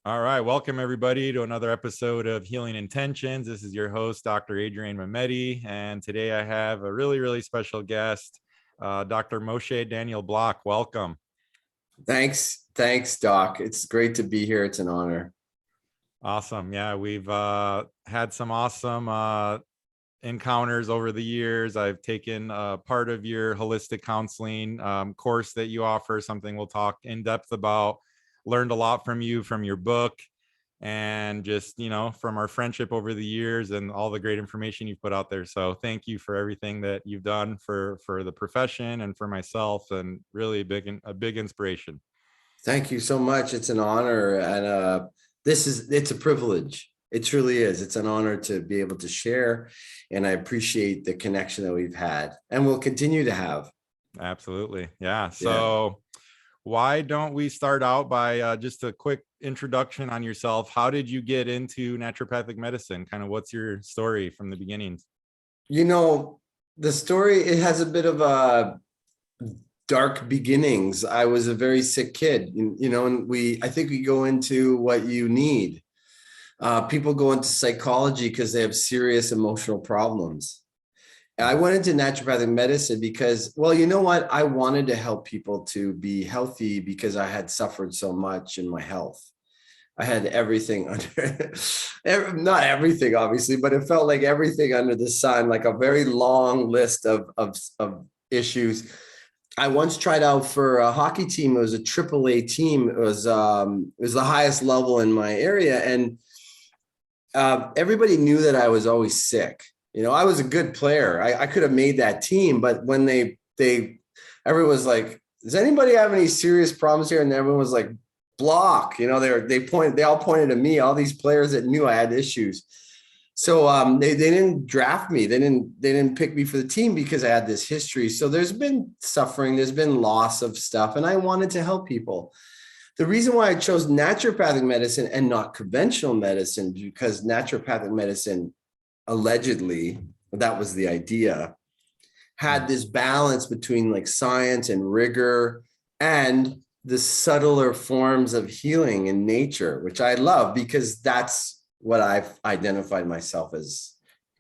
All right. Welcome, everybody, to another episode of Healing Intentions. This is your host, Dr. Adrian Mehmeti. And today I have a really, really special guest, Dr. Moshe Daniel Block. Welcome. Thanks, Doc. It's great to be here. It's an honor. Awesome. Yeah, we've had some awesome encounters over the years. I've taken part of your holistic counseling course that you offer, something we'll talk in depth about. Learned a lot from you, from your book, and just, from our friendship over the years and all the great information you've put out there. So thank you for everything that you've done for the profession and for myself, and really a big inspiration. Thank you so much. It's an honor. And it's a privilege. It truly is. It's an honor to be able to share. And I appreciate the connection that we've had and will continue to have. Absolutely. Yeah. So why don't we start out by just a quick introduction on yourself? How did you get into naturopathic medicine? Kind of what's your story from the beginnings? The story, it has a bit of a dark beginnings. I was a very sick kid, and I think we go into what you need. People go into psychology because they have serious emotional problems. I went into naturopathic medicine because, well, you know what? I wanted to help people to be healthy because I had suffered so much in my health. I had everything not everything, obviously, but it felt like everything under the sun, like a very long list of issues. I once tried out for a hockey team. It was a AAA team. It was the highest level in my area. And everybody knew that I was always sick. I was a good player. I could have made that team, but when everyone was like, does anybody have any serious problems here? And everyone was like, Block. They all pointed at me, all these players that knew I had issues. So they didn't draft me. They didn't pick me for the team because I had this history. So there's been suffering, there's been loss of stuff, and I wanted to help people. The reason why I chose naturopathic medicine and not conventional medicine, because naturopathic medicine, allegedly, that was the idea, had this balance between like science and rigor and the subtler forms of healing in nature, which I love because that's what I've identified myself as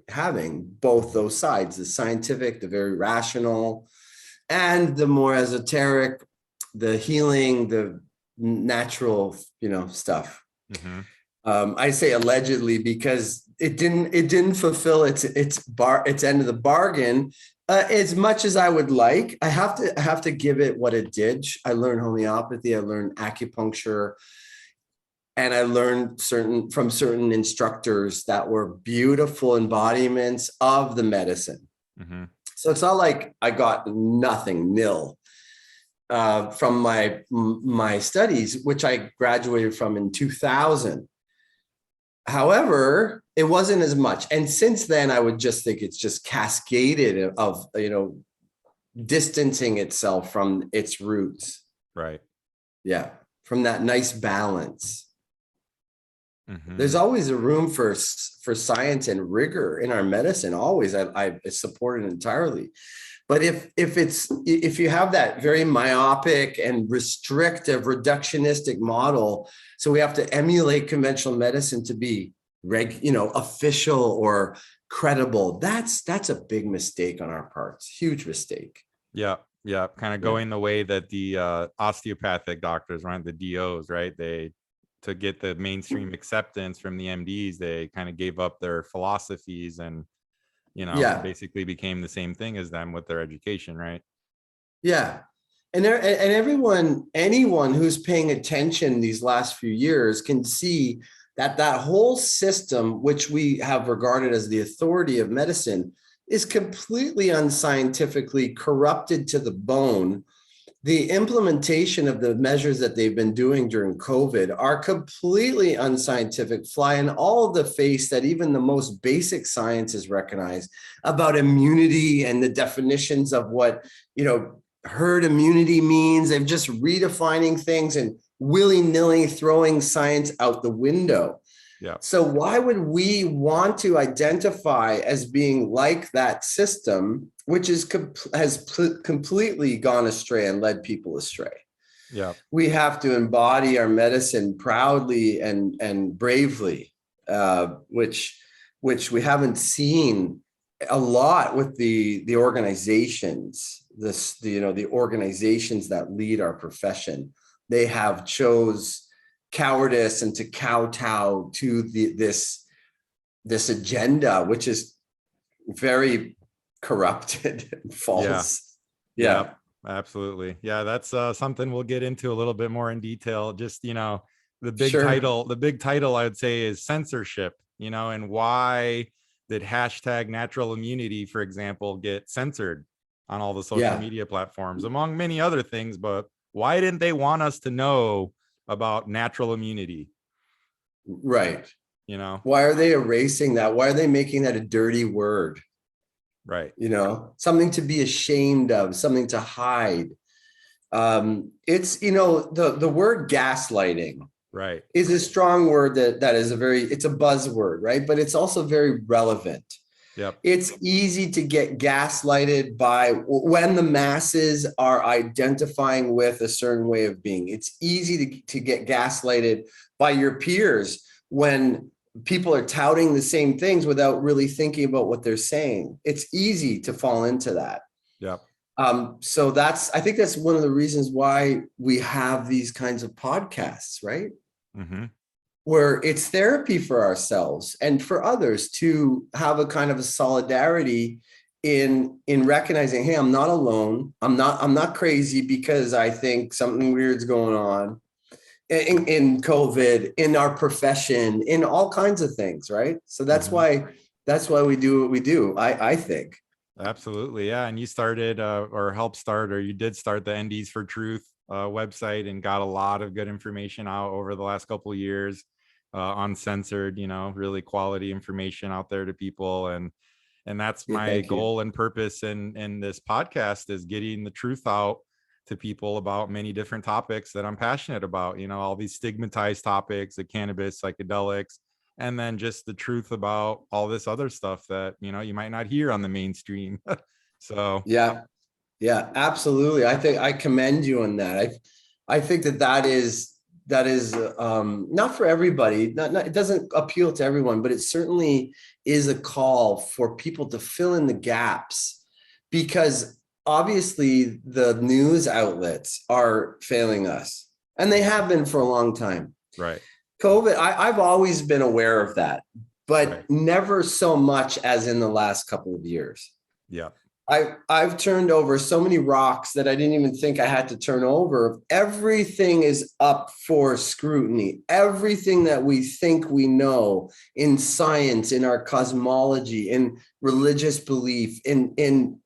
having, both those sides, the scientific, the very rational, and the more esoteric, the healing, the natural, stuff. Mm-hmm. I say allegedly because it didn't fulfill its end of the bargain as much as I would like. I have to give it what it did. I learned homeopathy, I learned acupuncture, and I learned from certain instructors that were beautiful embodiments of the medicine. Mm-hmm. So it's not like I got nil from my studies, which I graduated from in 2000. However, it wasn't as much. And since then, I would just think it's just cascaded of, distancing itself from its roots. Right. Yeah. From that nice balance. Mm-hmm. There's always a room for science and rigor in our medicine. Always. I support it entirely. But if you have that very myopic and restrictive reductionistic model, so we have to emulate conventional medicine to be official or credible, that's a big mistake on our parts. Huge mistake. Yeah. Kind of going the way that the osteopathic doctors, right, the DOs, right? To get the mainstream acceptance from the MDs, they kind of gave up their philosophies and basically became the same thing as them with their education, right? Yeah. And anyone who's paying attention these last few years can see that whole system, which we have regarded as the authority of medicine, is completely unscientifically corrupted to the bone. The implementation of the measures that they've been doing during COVID are completely unscientific, fly in all of the face that even the most basic science is recognized about immunity and the definitions of what, herd immunity means. They're just redefining things and willy-nilly throwing science out the window. Yeah. So why would we want to identify as being like that system, which has completely gone astray and led people astray? Yeah. We have to embody our medicine proudly and bravely, which we haven't seen a lot with the organizations. The organizations that lead our profession, they have chose cowardice and to kowtow to this agenda, which is very corrupted and false. Yeah, absolutely. Yeah, that's something we'll get into a little bit more in detail. Just, the big title I would say is censorship, and why did hashtag natural immunity, for example, get censored on all the social media platforms, among many other things. But why didn't they want us to know about natural immunity? Right. Why are they erasing that? Why are they making that a dirty word? Right. Something to be ashamed of, something to hide. It's, the word gaslighting, right, is a strong word that is it's a buzzword, right? But it's also very relevant. Yep. It's easy to get gaslighted by when the masses are identifying with a certain way of being. It's easy to get gaslighted by your peers when people are touting the same things without really thinking about what they're saying. It's easy to fall into that. Yep. So I think that's one of the reasons why we have these kinds of podcasts, right? Mm-hmm. Where it's therapy for ourselves and for others to have a kind of a solidarity in recognizing, hey, I'm not alone. I'm not crazy because I think something weird's going on in COVID, in our profession, in all kinds of things, right? So that's why we do what we do, I think. Absolutely. Yeah. And you started or helped start, or you did start the NDs for Truth website and got a lot of good information out over the last couple of years, uncensored, really quality information out there to people. And that's my goal and purpose in this podcast, is getting the truth out to people about many different topics that I'm passionate about, all these stigmatized topics, the cannabis, psychedelics, and then just the truth about all this other stuff that, you might not hear on the mainstream. So, yeah, absolutely. I think I commend you on that. I think that is not for everybody. It doesn't appeal to everyone, but it certainly is a call for people to fill in the gaps, because obviously the news outlets are failing us, and they have been for a long time. Right. COVID, I've always been aware of that, but never so much as in the last couple of years. Yeah. I've turned over so many rocks that I didn't even think I had to turn over. Everything is up for scrutiny. Everything that we think we know in science, in our cosmology, in religious belief, in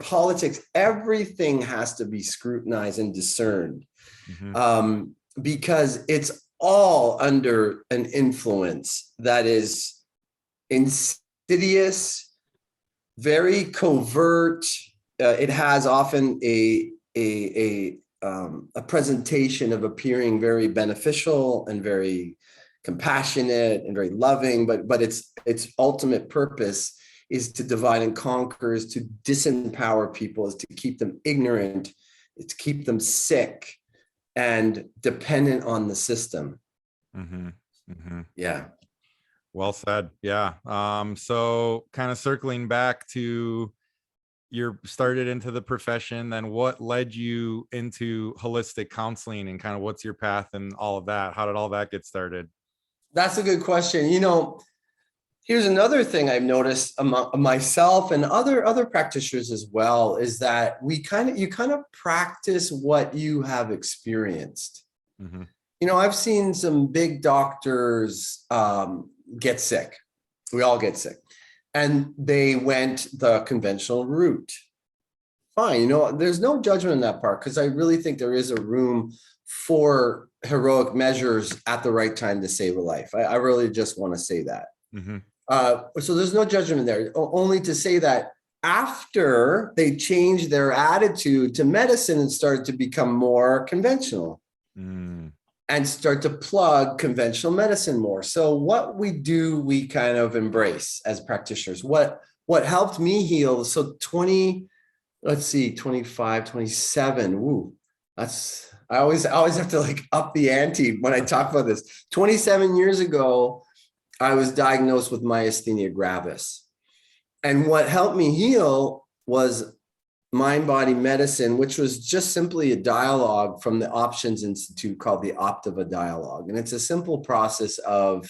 politics, everything has to be scrutinized and discerned, because it's all under an influence that is insidious, very covert. It has often a presentation of appearing very beneficial and very compassionate and very loving, but its ultimate purpose is to divide and conquer, is to disempower people, is to keep them ignorant, is to keep them sick and dependent on the system. Yeah. Well said. Yeah. So kind of circling back to you started into the profession, then what led you into holistic counseling, and kind of what's your path and all of that? How did all that get started? That's a good question. Here's another thing I've noticed among myself and other practitioners as well, is that you kind of practice what you have experienced. I've seen some big doctors get sick. We all get sick. And they went the conventional route. Fine. There's no judgment on that part, because I really think there is a room for heroic measures at the right time to save a life. I really just want to say that. So there's no judgment there, only to say that after they changed their attitude to medicine and started to become more conventional and start to plug conventional medicine more. So what we do, we kind of embrace as practitioners. What helped me heal, so 25, 27, that's I always have to like up the ante when I talk about this. 27 years ago, I was diagnosed with myasthenia gravis. And what helped me heal was mind-body medicine, which was just simply a dialogue from the Options Institute called the Optiva Dialogue. And it's a simple process of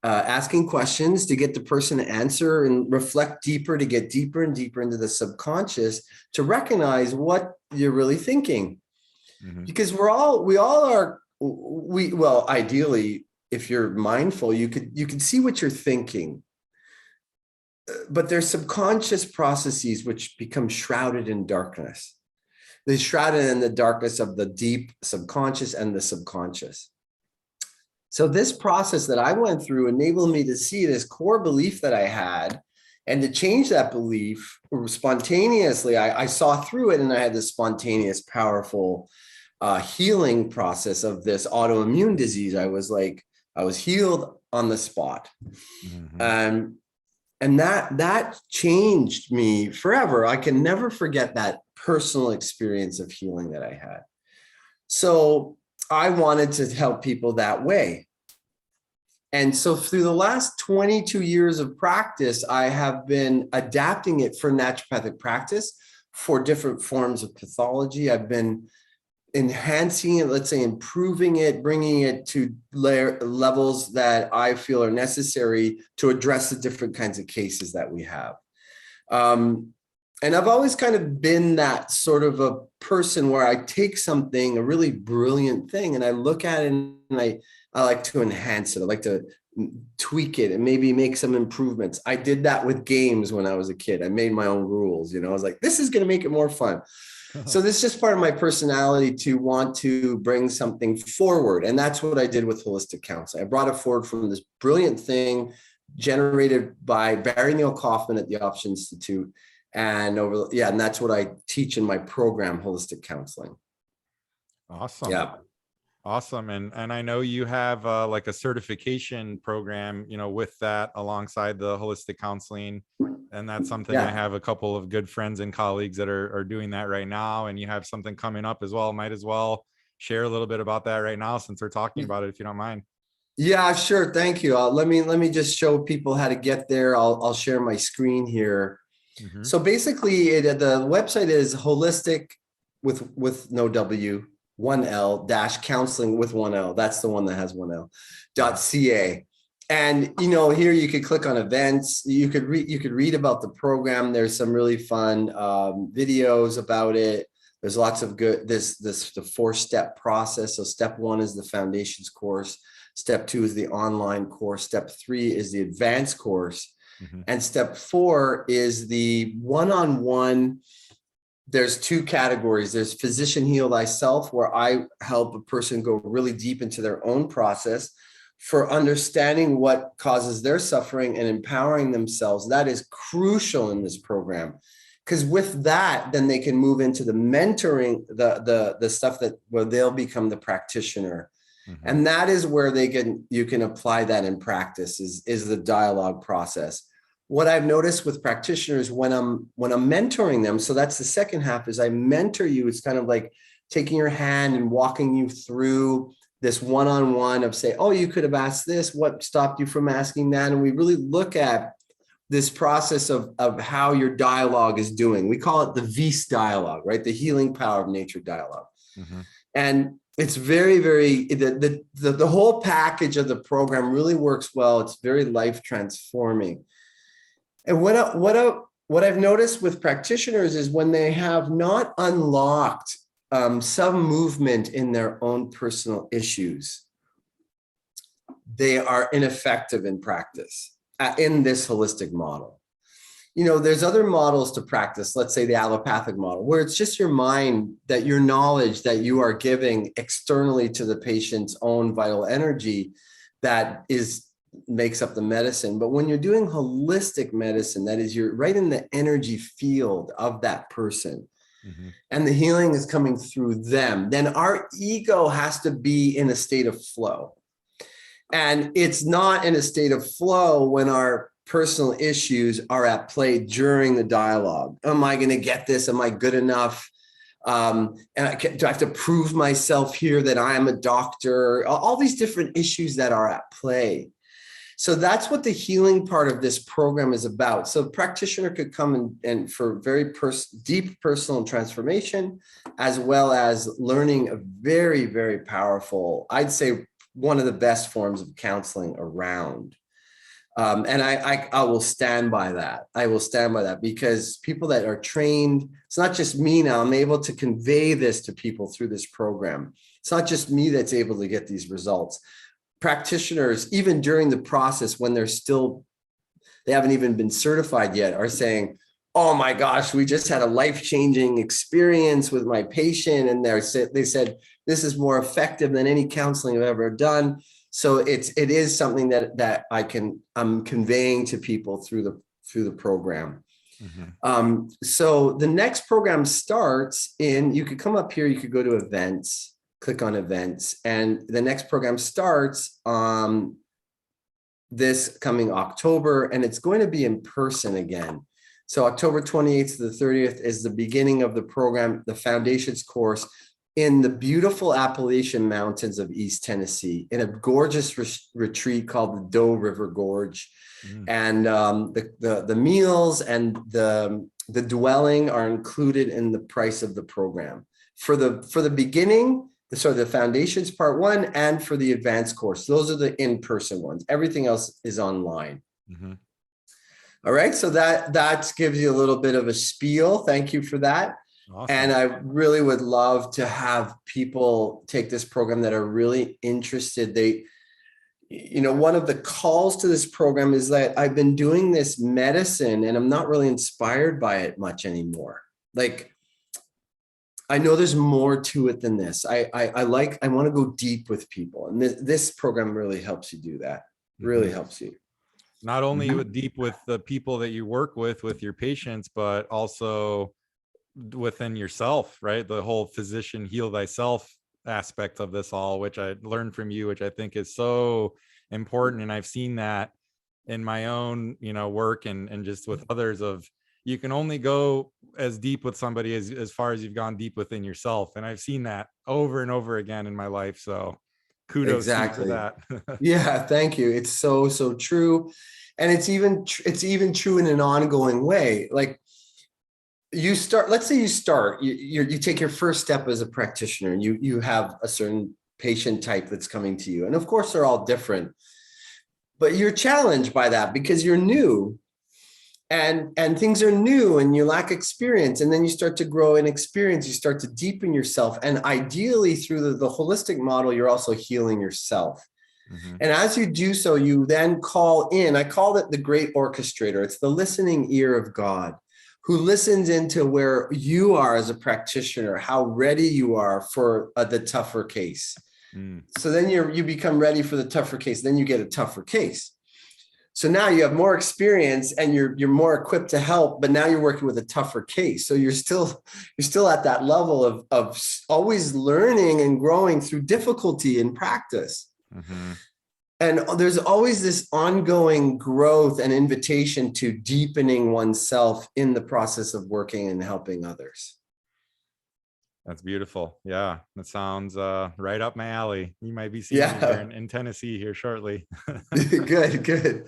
asking questions to get the person to answer and reflect deeper, to get deeper and deeper into the subconscious, to recognize what you're really thinking. Because well, ideally, if you're mindful, you could see what you're thinking. But there's subconscious processes which become shrouded in darkness. They're shrouded in the darkness of the deep subconscious and the subconscious. So this process that I went through enabled me to see this core belief that I had, and to change that belief spontaneously. I saw through it, and I had this spontaneous, powerful healing process of this autoimmune disease. I was healed on the spot. And that changed me forever. I can never forget that personal experience of healing that I had. So I wanted to help people that way. And so through the last 22 years of practice, I have been adapting it for naturopathic practice for different forms of pathology. I've been enhancing it, let's say improving it, bringing it to levels that I feel are necessary to address the different kinds of cases that we have. And I've always kind of been that sort of a person where I take something, a really brilliant thing, and I look at it and I like to enhance it. I like to tweak it and maybe make some improvements. I did that with games when I was a kid. I made my own rules, I was like, this is going to make it more fun. So this is just part of my personality to want to bring something forward. And that's what I did with holistic counseling. I brought it forward from this brilliant thing generated by Barry Neil Kaufman at the Options Institute. And and that's what I teach in my program, Holistic Counseling. Awesome. Yeah. Awesome. And I know you have like a certification program, with that alongside the holistic counseling. And that's something I have a couple of good friends and colleagues that are doing that right now. And you have something coming up as well. Might as well share a little bit about that right now, since we're talking about it, if you don't mind. Yeah, sure. Thank you. Let me just show people how to get there. I'll share my screen here. So basically the website is holistic with no W, 1L -counseling with 1L. That's the one that has 1L .ca. And, here you could click on events. You could read about the program. There's some really fun videos about it. There's lots of good, the 4-step process. So step 1 is the foundations course. Step 2 is the online course. Step 3 is the advanced course. And step 4 is the one-on-one. There's 2 categories. There's physician heal thyself, where I help a person go really deep into their own process for understanding what causes their suffering and empowering themselves. That is crucial in this program, because with that, then they can move into the mentoring, the stuff where they'll become the practitioner. And that is where you can apply that in practice, is the dialogue process. What I've noticed with practitioners when I'm mentoring them, so that's the second half, is I mentor you. It's kind of like taking your hand and walking you through this one-on-one of say, oh, you could have asked this, what stopped you from asking that? And we really look at this process of how your dialogue is doing. We call it the Vis Dialogue, right? The healing power of nature dialogue. And it's very, very, the whole package of the program really works well. It's very life transforming. And what I've noticed with practitioners is when they have not unlocked some movement in their own personal issues, they are ineffective in practice in this holistic model. There's other models to practice, let's say the allopathic model, where it's just your mind, that your knowledge that you are giving externally to the patient's own vital energy that makes up the medicine. But when you're doing holistic medicine, that is, you're right in the energy field of that person, and the healing is coming through them, then our ego has to be in a state of flow. And it's not in a state of flow when our personal issues are at play during the dialogue. Am I going to get this? Am I good enough? Do I have to prove myself here that I am a doctor? All these different issues that are at play. So that's what the healing part of this program is about. So a practitioner could come and for very deep personal transformation, as well as learning a very, very powerful, I'd say one of the best forms of counseling around. And I will stand by that. I will stand by that because people that are trained, it's not just me now, I'm able to convey this to people through this program. It's not just me that's able to get these results. Practitioners, even during the process, when they haven't even been certified yet, are saying, oh my gosh, we just had a life-changing experience with my patient. And they said, this is more effective than any counseling I've ever done. So it is something that I'm conveying to people through the program. Mm-hmm. So the next program starts you could come up here, you could go to events, click on events, and the next program starts this coming October, and it's going to be in person again. So October 28th to the 30th is the beginning of the program, the foundations course, in the beautiful Appalachian Mountains of East Tennessee, in a gorgeous retreat called the Doe River Gorge. Mm. And the meals and the dwelling are included in the price of the program. For the beginning, the foundations part 1, and for the advanced course, those are the in-person ones. Everything else is online. Mm-hmm. All right, so that gives you a little bit of a spiel. Thank you for that. Awesome. And I really would love to have people take this program that are really interested. One of the calls to this program is that I've been doing this medicine and I'm not really inspired by it much anymore. Like, I know there's more to it than this. I want to go deep with people. And this program really helps you do that. Really mm-hmm. helps you. Not only deep with the people that you work with your patients, but also within yourself, right? The whole physician heal thyself aspect of this all, which I learned from you, which I think is so important. And I've seen that in my own, work and just with others of, you can only go as deep with somebody as far as you've gone deep within yourself. And I've seen that over and over again in my life. So kudos to you for that. Yeah, thank you. It's so true. And it's even true in an ongoing way. Like, let's say you take your first step as a practitioner, and you have a certain patient type that's coming to you. And of course, they're all different, but you're challenged by that because you're new and things are new and you lack experience. And then you start to grow in experience, you start to deepen yourself. And ideally through the holistic model, you're also healing yourself. Mm-hmm. And as you do so, you then call in, I call it the great orchestrator. It's the listening ear of God, who listens into where you are as a practitioner, how ready you are for the tougher case. Mm. So then you become ready for the tougher case. Then you get a tougher case. So now you have more experience and you're more equipped to help, but now you're working with a tougher case. So you're still at that level of always learning and growing through difficulty in practice. Mm-hmm. And there's always this ongoing growth and invitation to deepening oneself in the process of working and helping others. That's beautiful. Yeah, that sounds right up my alley. You might be seeing me here in Tennessee here shortly. Good.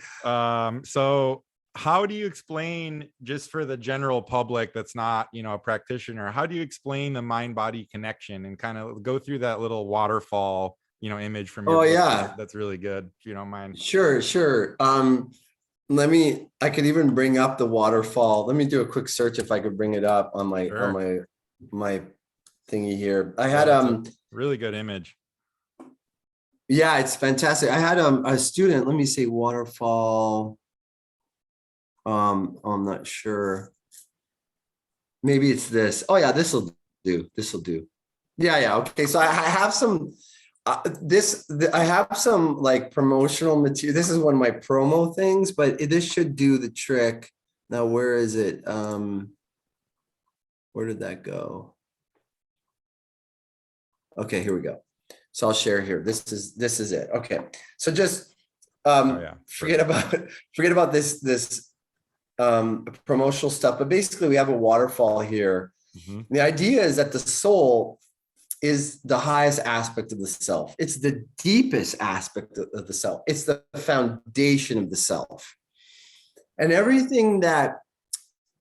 So how do you explain, just for the general public that's not, a practitioner, how do you explain the mind-body connection and kind of go through that little waterfall image from your book? That's really good, if you don't mind. Sure. I could even bring up the waterfall. Let me do a quick search if I could bring it up on my thingy here. I had a really good image. Yeah, it's fantastic. I had a student, let me see, waterfall. I'm not sure. Maybe it's this. Oh yeah, this will do. Yeah. Okay. So I have some I have some like promotional material. This is one of my promo things, but this should do the trick. Now, where is it? Where did that go? Okay, here we go. So I'll share here. This is it. Okay. So just forget about this promotional stuff. But basically, we have a waterfall here Mhm. The idea is that the soul is the highest aspect of the self. It's the deepest aspect of the self. It's the foundation of the self. And everything that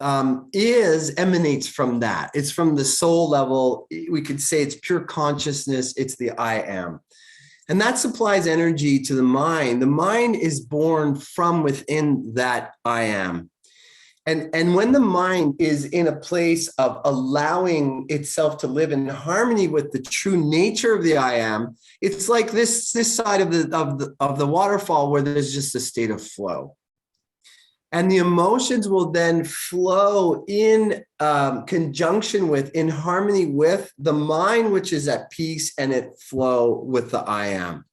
emanates from that. It's from the soul level. We could say it's pure consciousness. It's the I am. And that supplies energy to the mind. The mind is born from within that I am. And when the mind is in a place of allowing itself to live in harmony with the true nature of the I am, it's like this side of the waterfall where there's just a state of flow. And the emotions will then flow in conjunction with, in harmony with the mind, which is at peace, and it flow with the I am.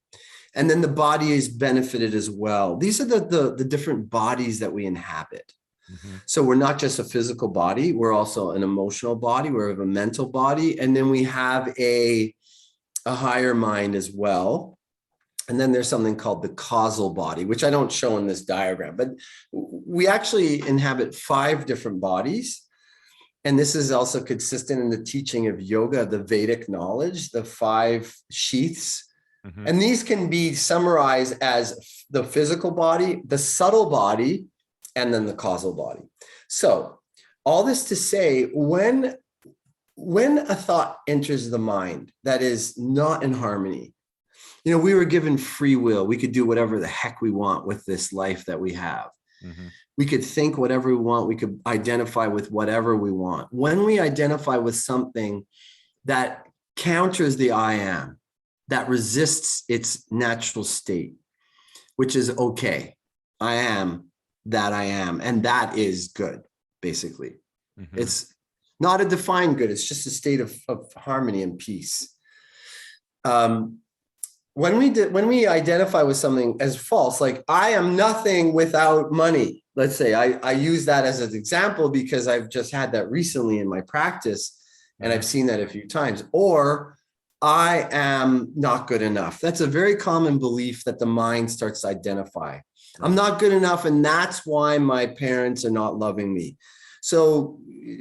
And then the body is benefited as well. These are the different bodies that we inhabit. Mm-hmm. So we're not just a physical body, we're also an emotional body, we have a mental body, and then we have a higher mind as well. And then there's something called the causal body, which I don't show in this diagram, but we actually inhabit 5 different bodies. And this is also consistent in the teaching of yoga, the Vedic knowledge, the 5 sheaths. Mm-hmm. And these can be summarized as the physical body, the subtle body, and then the causal body. So all this to say, when a thought enters the mind that is not in harmony, you know, we were given free will. We could do whatever the heck we want with this life that we have. Mm-hmm. We could think whatever we want. We could identify with whatever we want. When we identify with something that counters the I am, that resists its natural state, which is okay. I am that I am. And that is good, basically. Mm-hmm. It's not a defined good. It's just a state of harmony and peace. When we identify with something as false, like I am nothing without money, let's say, I use that as an example because I've just had that recently in my practice and I've seen that a few times, or I am not good enough. That's a very common belief that the mind starts to identify. Right. I'm not good enough, and that's why my parents are not loving me. So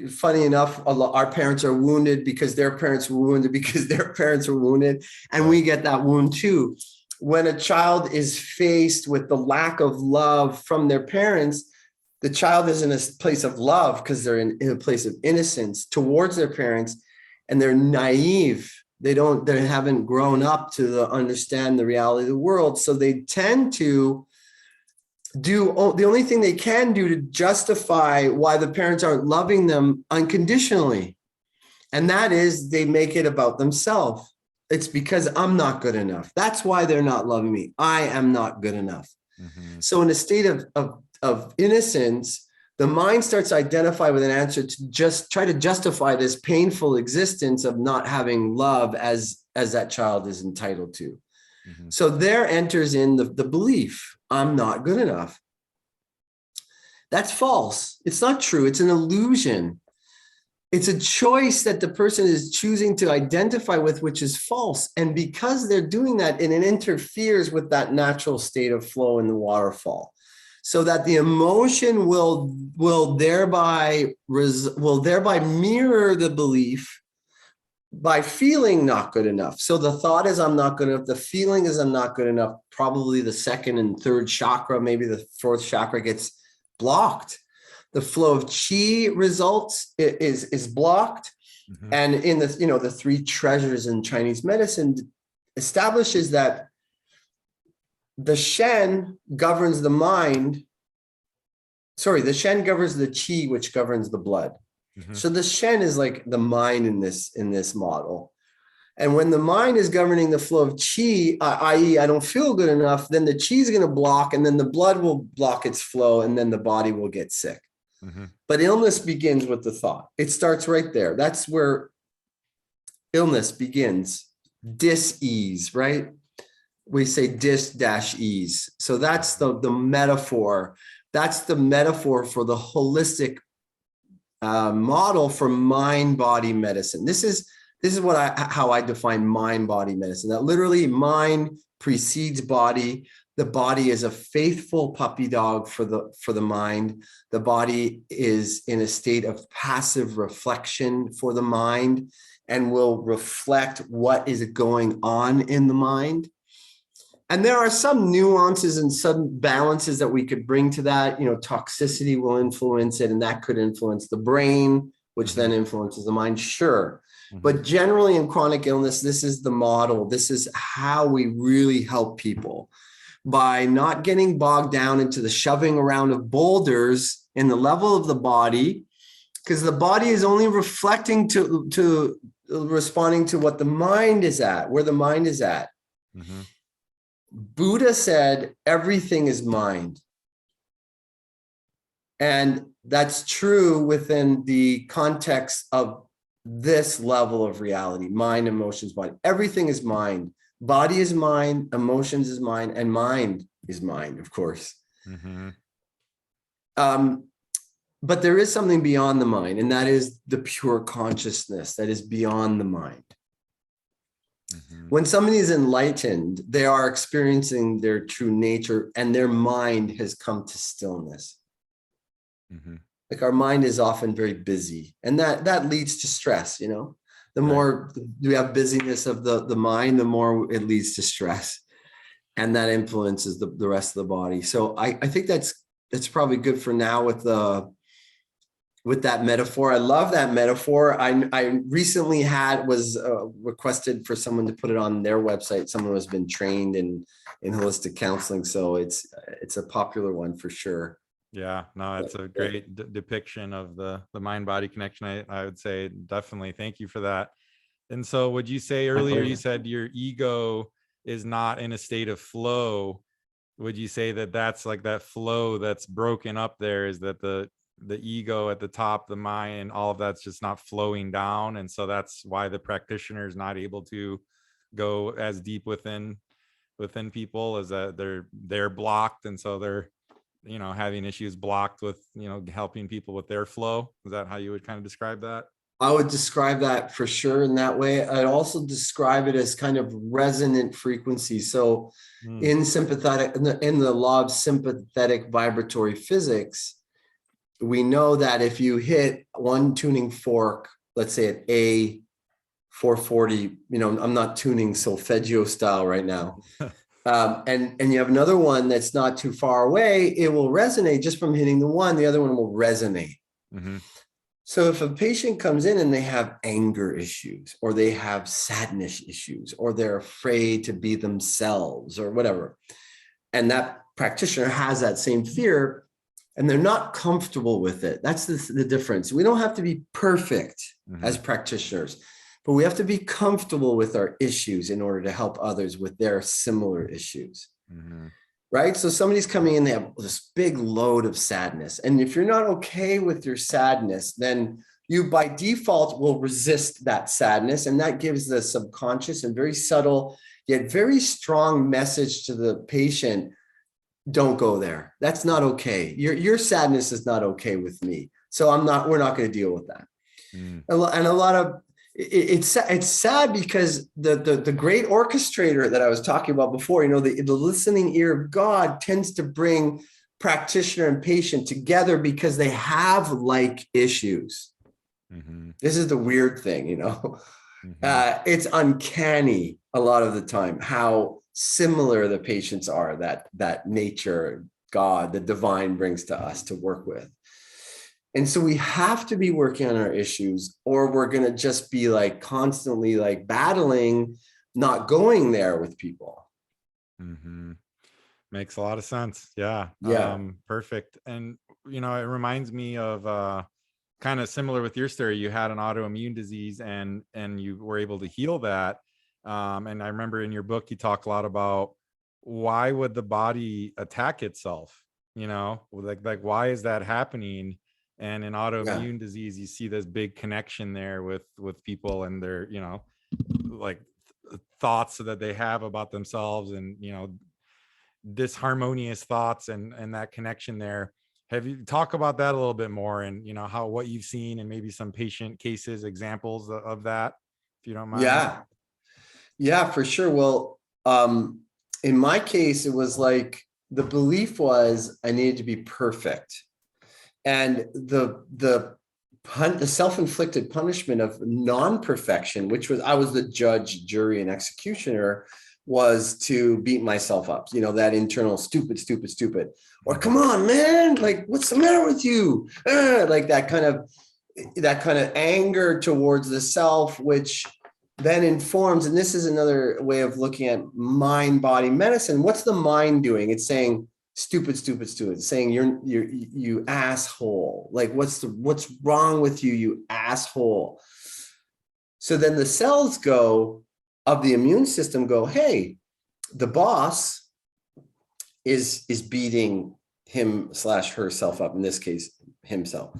funny enough, our parents are wounded because their parents were wounded because their parents were wounded. And we get that wound too. When a child is faced with the lack of love from their parents, the child is in a place of love because they're in a place of innocence towards their parents, and they're naive. They haven't grown up to understand the reality of the world. So they tend to do the only thing they can do to justify why the parents aren't loving them unconditionally. And that is they make it about themselves. It's because I'm not good enough. That's why they're not loving me. I am not good enough. Mm-hmm. So in a state of innocence, the mind starts to identify with an answer to just try to justify this painful existence of not having love as that child is entitled to. Mm-hmm. So there enters in the belief, I'm not good enough. That's false. It's not true. It's an illusion. It's a choice that the person is choosing to identify with, which is false. And because they're doing that, it interferes with that natural state of flow in the waterfall. So that the emotion will thereby mirror the belief by feeling not good enough. So the thought is I'm not good enough. The feeling is I'm not good enough. Probably the 2nd and 3rd chakra, maybe the 4th chakra gets blocked. The flow of chi results is blocked. Mm-hmm. And in the 3 treasures in Chinese medicine establishes that the Shen governs the mind. Sorry, the Shen governs the chi, which governs the blood. Mm-hmm. So the Shen is like the mind in this model. And when the mind is governing the flow of chi, i.e. I don't feel good enough, then the chi is going to block, and then the blood will block its flow, and then the body will get sick. Mm-hmm. But illness begins with the thought. It starts right there. That's where illness begins. Dis-ease, right? We say dis-ease. So that's the metaphor. That's the metaphor for the holistic model for mind-body medicine. This is how I define mind-body medicine. That literally mind precedes body, The body is a faithful puppy dog for the mind. The body is in a state of passive reflection for the mind and will reflect what is going on in the mind. And there are some nuances and some balances that we could bring to that. Toxicity will influence it, and that could influence the brain, which then influences the mind. Sure. But generally in chronic illness, this is the model. This is how we really help people, by not getting bogged down into the shoving around of boulders in the level of the body, because the body is only reflecting to responding to what the mind is at, where the mind is at. Buddha said, everything is mind. And that's true within the context of this level of reality: mind, emotions, body. Everything is mind. Body is mind, emotions is mind, and mind is mind, of course. But there is something beyond the mind, and that is the pure consciousness that is beyond the mind. When somebody is enlightened, they are experiencing their true nature, and their mind has come to stillness. Like, our mind is often very busy, and that leads to stress. The more we have busyness of the mind, the more it leads to stress, and that influences the rest of the body. So I think that's probably good for now with that metaphor. I love that metaphor. I recently was requested for someone to put it on their website. Someone who's been trained in holistic counseling, so it's a popular one for sure. Yeah, no, it's a great depiction of the mind-body connection. I would say definitely thank you for that. And so would you say earlier, you said your ego is not in a state of flow. Would you say that that's like that flow that's broken up there, is that the ego at the top, the mind, all of that's just not flowing down? And so that's why the practitioner is not able to go as deep within people, is that they're blocked. And so they're having issues blocked with, helping people with their flow. Is that how you would kind of describe that? I would describe that for sure in that way. I'd also describe it as kind of resonant frequency. So in the law of sympathetic vibratory physics, we know that if you hit one tuning fork, let's say at A 440, I'm not tuning solfeggio style right now. And you have another one that's not too far away, it will resonate just from hitting the one, the other one will resonate. So if a patient comes in and they have anger issues, or they have sadness issues, or they're afraid to be themselves or whatever, and that practitioner has that same fear and they're not comfortable with it, that's the difference. We don't have to be perfect as practitioners, but we have to be comfortable with our issues in order to help others with their similar issues. Right? So somebody's coming in, they have this big load of sadness. And if you're not okay with your sadness, then you by default will resist that sadness. And that gives the subconscious and very subtle, yet very strong message to the patient: don't go there. That's not okay. Your sadness is not okay with me. So we're not going to deal with that. And a lot of, it's sad because the great orchestrator that I was talking about before, the listening ear of God tends to bring practitioner and patient together because they have like issues. This is the weird thing, it's uncanny a lot of the time how similar the patients are that nature, God, the divine brings to us to work with. And so we have to be working on our issues, or we're going to just be like constantly like battling, not going there with people. Makes a lot of sense. Yeah. Perfect. And, it reminds me of kind of similar with your story. You had an autoimmune disease and you were able to heal that. And I remember in your book, you talk a lot about why would the body attack itself? Like why is that happening? And in autoimmune disease, you see this big connection there with people and their, like thoughts that they have about themselves, and, disharmonious thoughts and that connection there. Have you talk about that a little bit more, and, what you've seen, and maybe some patient cases, examples of that, if you don't mind? Yeah, for sure. Well, in my case, it was like the belief was I needed to be perfect. And the self-inflicted punishment of non-perfection, which was I was the judge, jury, and executioner, was to beat myself up. You know, that internal stupid, stupid, stupid, or come on, man, like what's the matter with you? Like that kind of anger towards the self, which then informs, and this is another way of looking at mind-body medicine. What's the mind doing? It's saying stupid, stupid, stupid. It's saying you asshole. Like what's wrong with you, you asshole? So then the cells of the immune system go, hey, the boss is beating him/herself up, in this case, himself.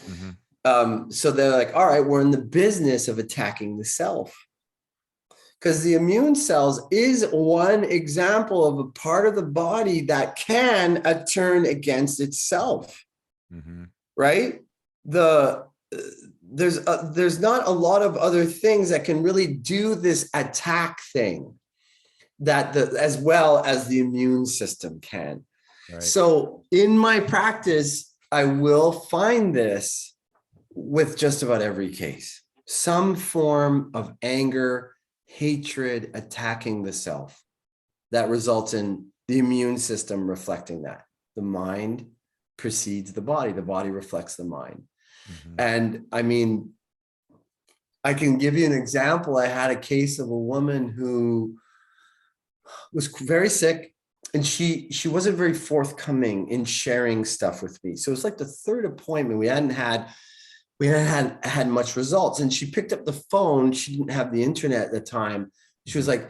Mm-hmm. So they're like, all right, we're in the business of attacking the self. Because the immune cells is one example of a part of the body that can turn against itself, mm-hmm. right? There's not a lot of other things that can really do this attack thing as well as the immune system can. Right. So in my practice, I will find this with just about every case, some form of anger, hatred attacking the self that results in the immune system reflecting that. The mind precedes the body reflects the mind. Mm-hmm. And I mean, I can give you an example. I had a case of a woman who was very sick, and she wasn't very forthcoming in sharing stuff with me. So it was like the third appointment. We hadn't had much results. And she picked up the phone. She didn't have the internet at the time. She was like,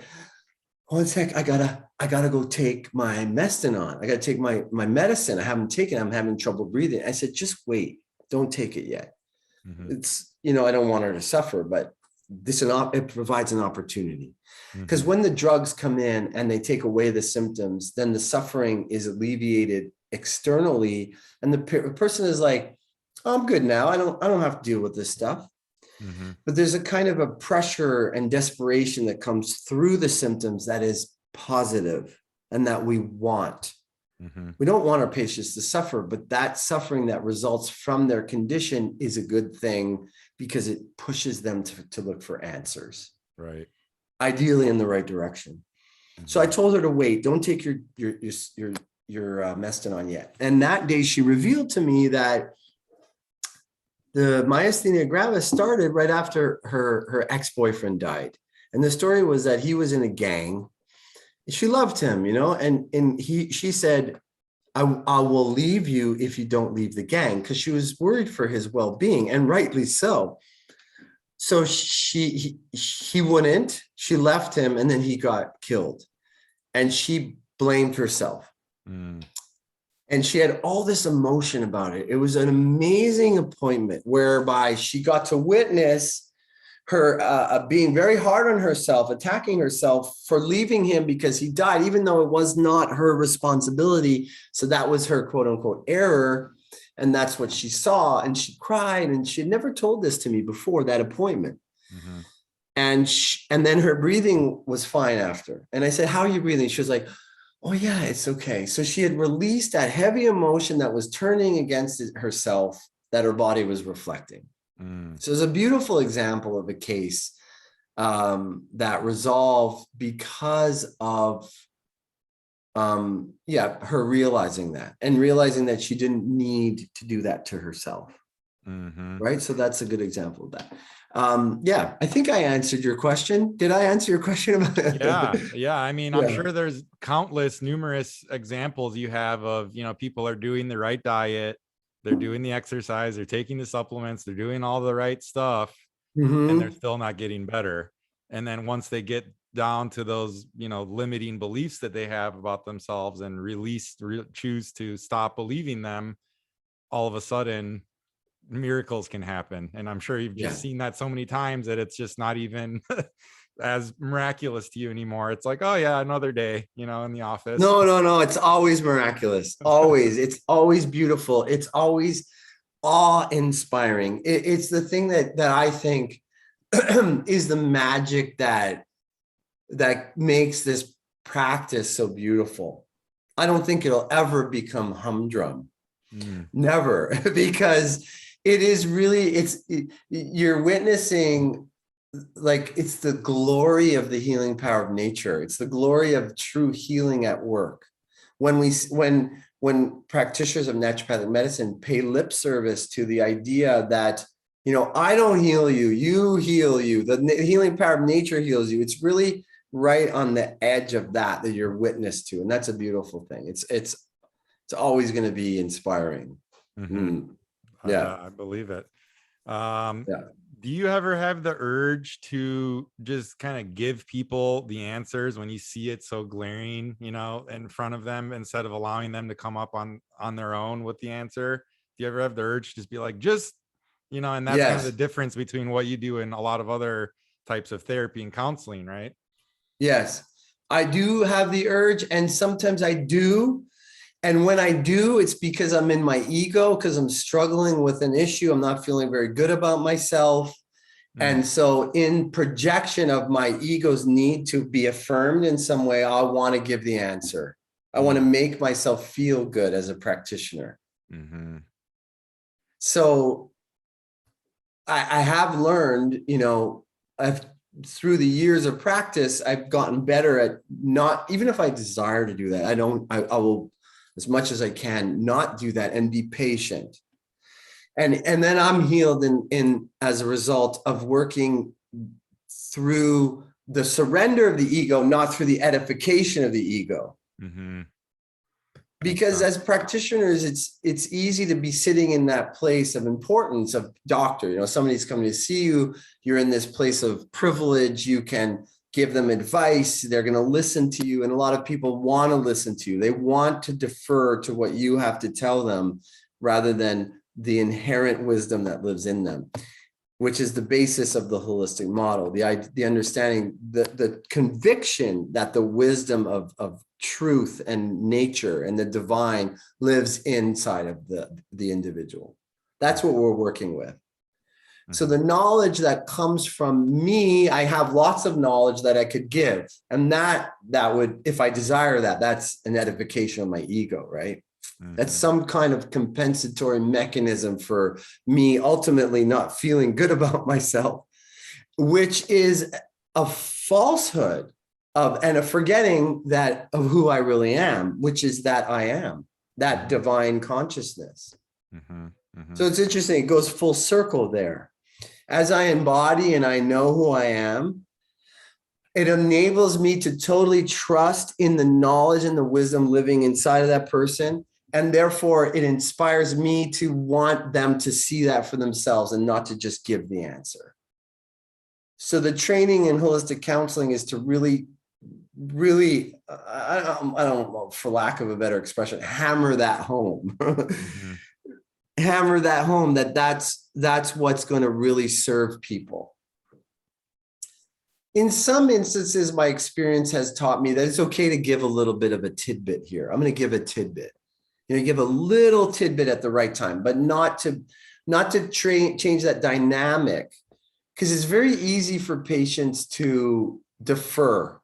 one sec, I gotta go take my Mestinon. I gotta take my medicine. I haven't taken it. I'm having trouble breathing. I said, just wait, don't take it yet. Mm-hmm. It's, I don't want her to suffer, but it provides an opportunity. Because mm-hmm. when the drugs come in and they take away the symptoms, then the suffering is alleviated externally. And the person is like, oh, I'm good now. I don't have to deal with this stuff. Mm-hmm. But there's a kind of a pressure and desperation that comes through the symptoms that is positive and that we want. Mm-hmm. We don't want our patients to suffer, but that suffering that results from their condition is a good thing because it pushes them to look for answers. Right. Ideally in the right direction. Mm-hmm. So I told her to wait. Don't take your Mestinon yet. And that day she revealed to me that the myasthenia gravis started right after her ex-boyfriend died. And the story was that he was in a gang. She loved him, and she said, I will leave you if you don't leave the gang, because she was worried for his well-being, and rightly so. So he wouldn't, she left him, and then he got killed. And she blamed herself. Mm. And she had all this emotion about it. It was an amazing appointment whereby she got to witness her being very hard on herself, attacking herself for leaving him because he died, even though it was not her responsibility. So that was her quote unquote error. And that's what she saw. And she cried, and she had never told this to me before that appointment. Mm-hmm. And then her breathing was fine after. And I said, how are you breathing? She was like, oh yeah, it's okay. So she had released that heavy emotion that was turning against herself that her body was reflecting. Mm. So it's a beautiful example of a case that resolved because of her realizing that, and realizing that she didn't need to do that to herself. Mm-hmm. Right. So that's a good example of that. I think I answered your question. Did I answer your question about it? Yeah. I mean, I'm sure there's numerous examples you have of, people are doing the right diet, they're doing the exercise, they're taking the supplements, they're doing all the right stuff, mm-hmm. and they're still not getting better. And then once they get down to those, limiting beliefs that they have about themselves and choose to stop believing them, all of a sudden miracles can happen. And I'm sure you've just seen that so many times that it's just not even as miraculous to you anymore. It's like, oh yeah, another day, in the office. No. It's always miraculous. Always. It's always beautiful. It's always awe-inspiring. It's the thing that I think is the magic that makes this practice so beautiful. I don't think it'll ever become humdrum. Mm. Never, because it is really, you're witnessing, like, it's the glory of the healing power of nature. It's the glory of true healing at work. When practitioners of naturopathic medicine pay lip service to the idea that, I don't heal you, you heal you. The healing power of nature heals you. It's really right on the edge of that you're witness to. And that's a beautiful thing. It's always going to be inspiring. Mm-hmm. Yeah. I believe it. Yeah. Do you ever have the urge to just kind of give people the answers when you see it so glaring, in front of them, instead of allowing them to come up on their own with the answer? Do you ever have the urge to just be like, and that's kind of the Yes. difference between what you do and a lot of other types of therapy and counseling, right? Yes. I do have the urge, and sometimes I do. And when I do, it's because I'm in my ego, because I'm struggling with an issue. I'm not feeling very good about myself. And so in projection of my ego's need to be affirmed in some way, I want to give the answer. I want to make myself feel good as a practitioner. Mm-hmm. So I have learned, through the years of practice, I've gotten better at not, even if I desire to do that, I will, as much as I can, not do that and be patient. And then I'm healed in as a result of working through the surrender of the ego, not through the edification of the ego. Mm-hmm. Because as practitioners, it's easy to be sitting in that place of importance of doctor. Somebody's coming to see you. You're in this place of privilege. You can give them advice. They're going to listen to you. And a lot of people want to listen to you. They want to defer to what you have to tell them rather than the inherent wisdom that lives in them, which is the basis of the holistic model. The understanding, the conviction that the wisdom of truth and nature and the divine lives inside of the individual. That's what we're working with. So the knowledge that comes from me, I have lots of knowledge that I could give. And that would, if I desire that, that's an edification of my ego, right? That's some kind of compensatory mechanism for me ultimately not feeling good about myself, which is a falsehood and a forgetting of who I really am, which is that I am, that divine consciousness. So it's interesting. It goes full circle there. As I embody and I know who I am, it enables me to totally trust in the knowledge and the wisdom living inside of that person. And therefore, it inspires me to want them to see that for themselves and not to just give the answer. So the training in holistic counseling is to really, I don't know, for lack of a better expression, hammer that home. Hammer that home that's what's going to really serve people. In some instances, my experience has taught me that it's okay to give a little bit of a tidbit here. I'm going to give a tidbit. Give a little tidbit at the right time, but not to change that dynamic, because it's very easy for patients to defer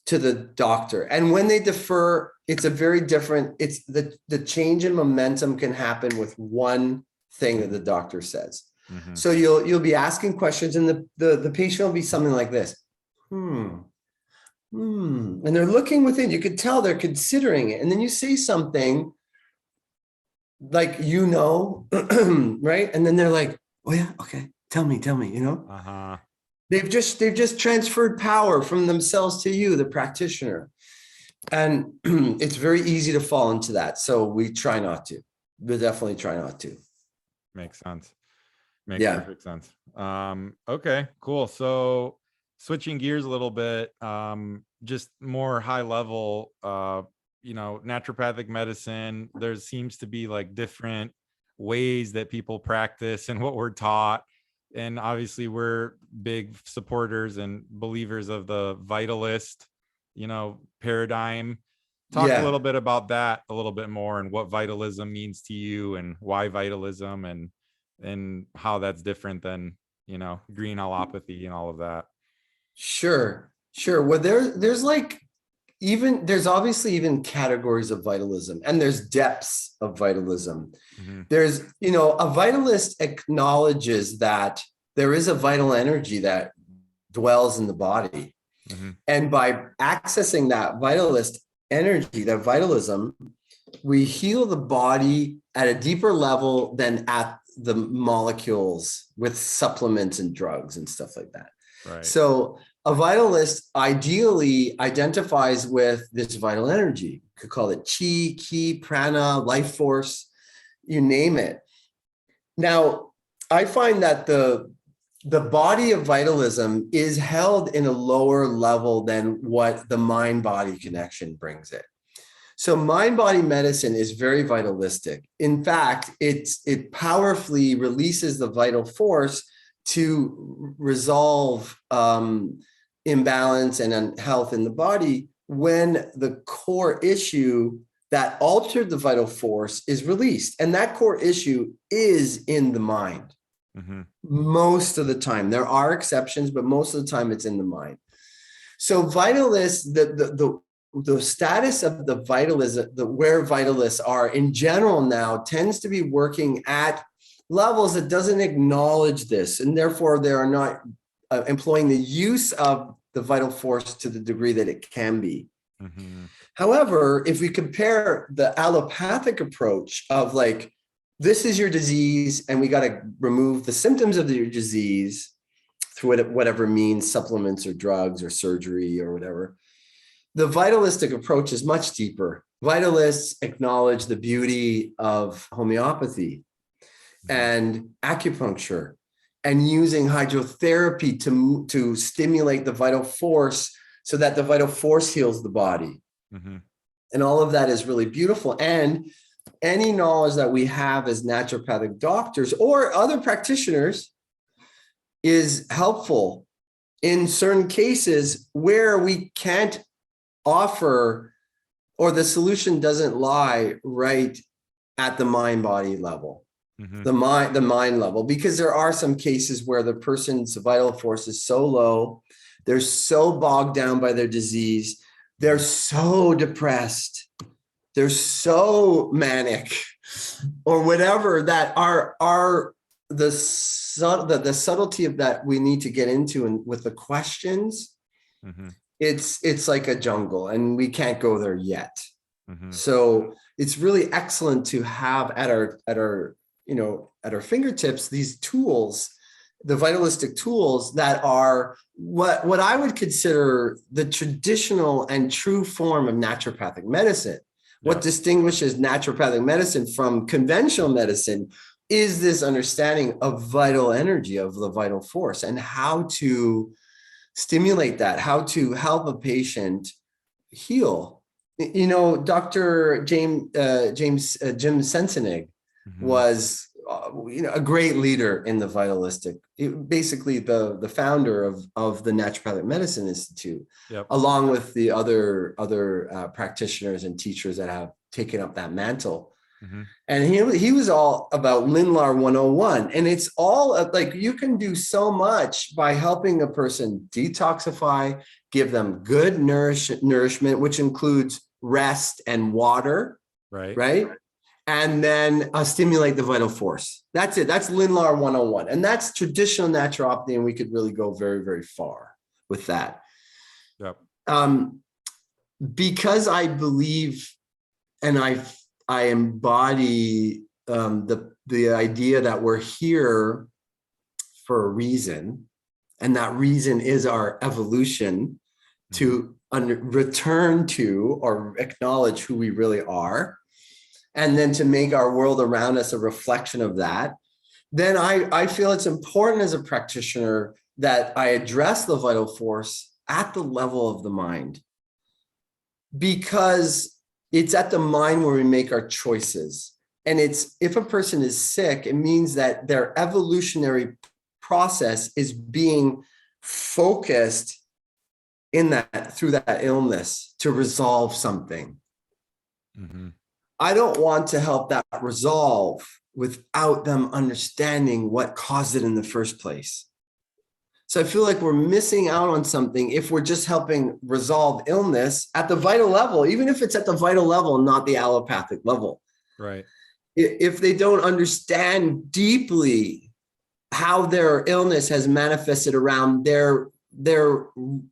to the doctor. And when they defer, it's the change in momentum can happen with one thing that the doctor says. So you'll be asking questions and the patient will be something like this. And they're looking within. You could tell they're considering it. And then you say something like, right? And then they're like, oh yeah, okay, tell me, They've just transferred power from themselves to you, the practitioner. And it's very easy to fall into that. So we try not to. We definitely try not to. Makes sense. Makes perfect sense. Okay, cool. So switching gears a little bit, just more high level, naturopathic medicine, there seems to be like different ways that people practice and what we're taught. And obviously we're big supporters and believers of the vitalist, paradigm. Talk a little bit about that a little bit more and what vitalism means to you and why vitalism and how that's different than, green allopathy and all of that. Sure. Well, there's like even there's obviously even categories of vitalism, and there's depths of vitalism. There's, a vitalist acknowledges that there is a vital energy that dwells in the body. And by accessing that vitalist energy, that vitalism, we heal the body at a deeper level than at the molecules with supplements and drugs and stuff like that. Right. So a vitalist ideally identifies with this vital energy. You could call it chi, ki, prana, life force, you name it. Now, I find that the body of vitalism is held in a lower level than what the mind-body connection brings it. So mind-body medicine is very vitalistic. In fact, it powerfully releases the vital force to resolve imbalance and unhealth in the body when the core issue that altered the vital force is released. And that core issue is in the mind. Most of the time. There are exceptions, but most of the time it's in the mind. So vitalists, the status of the vitalism, where vitalists are in general now tends to be working at levels that doesn't acknowledge this, and therefore they are not employing the use of the vital force to the degree that it can be. However, if we compare the allopathic approach of like, this is your disease, and we got to remove the symptoms of your disease through whatever means, supplements or drugs or surgery or whatever. The vitalistic approach is much deeper. Vitalists acknowledge the beauty of homeopathy and acupuncture and using hydrotherapy to stimulate the vital force so that the vital force heals the body. And all of that is really beautiful. And any knowledge that we have as naturopathic doctors or other practitioners is helpful in certain cases where we can't offer, or the solution doesn't lie right at the mind-body level, the mind level, because there are some cases where the person's vital force is so low, they're so bogged down by their disease, they're so depressed, they're so manic or whatever, that the subtlety of that we need to get into, and with the questions, it's like a jungle and we can't go there yet. So it's really excellent to have at our fingertips these tools, the vitalistic tools that are what I would consider the traditional and true form of naturopathic medicine. What distinguishes naturopathic medicine from conventional medicine is this understanding of vital energy, of the vital force, and how to stimulate that, how to help a patient heal. Dr. Jim Sensenig was a great leader in the vitalistic, basically the founder of the Naturopathic Medicine Institute, along with the other practitioners and teachers that have taken up that mantle. And he was all about Linlar 101. And it's all like, you can do so much by helping a person detoxify, give them good nourishment, which includes rest and water, right? And then stimulate the vital force. That's it. That's Linlar 101. And that's traditional naturopathy. And we could really go very, very far with that. Because I believe, and I embody the idea that we're here for a reason, and that reason is our evolution to return to or acknowledge who we really are, and then to make our world around us a reflection of that, then I feel it's important as a practitioner that I address the vital force at the level of the mind, because it's at the mind where we make our choices. And if a person is sick, it means that their evolutionary process is being focused through that illness to resolve something. I don't want to help that resolve without them understanding what caused it in the first place. So I feel like we're missing out on something if we're just helping resolve illness at the vital level, even if it's at the vital level, not the allopathic level. Right. If they don't understand deeply how their illness has manifested around their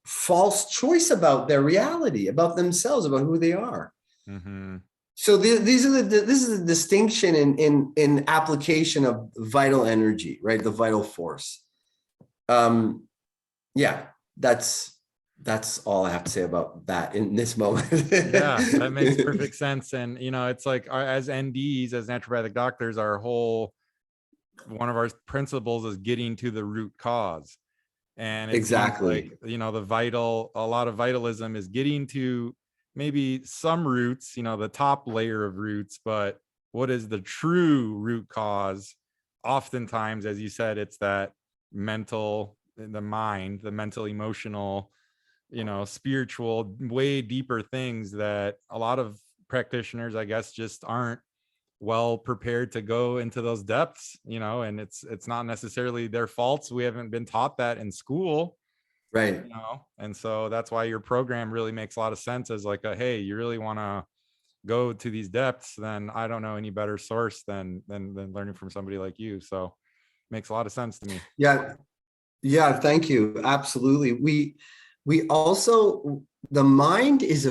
false choice about their reality, about themselves, about who they are. Mm-hmm. So this is the distinction in application of vital energy, right? The vital force. Yeah, that's all I have to say about that in this moment. Yeah, that makes perfect sense. And, it's like as NDs, as naturopathic doctors, one of our principles is getting to the root cause. And it seems like, Exactly. a lot of vitalism is getting to maybe some roots, the top layer of roots, but what is the true root cause? Oftentimes, as you said, it's that the mind, the mental, emotional, spiritual, way deeper things that a lot of practitioners, I guess, just aren't well prepared to go into those depths, and it's not necessarily their faults. We haven't been taught that in school, Right. and so that's why your program really makes a lot of sense as like hey, you really want to go to these depths, then I don't know any better source than learning from somebody like you. So makes a lot of sense to me. Yeah, thank you. Absolutely. We also, the mind is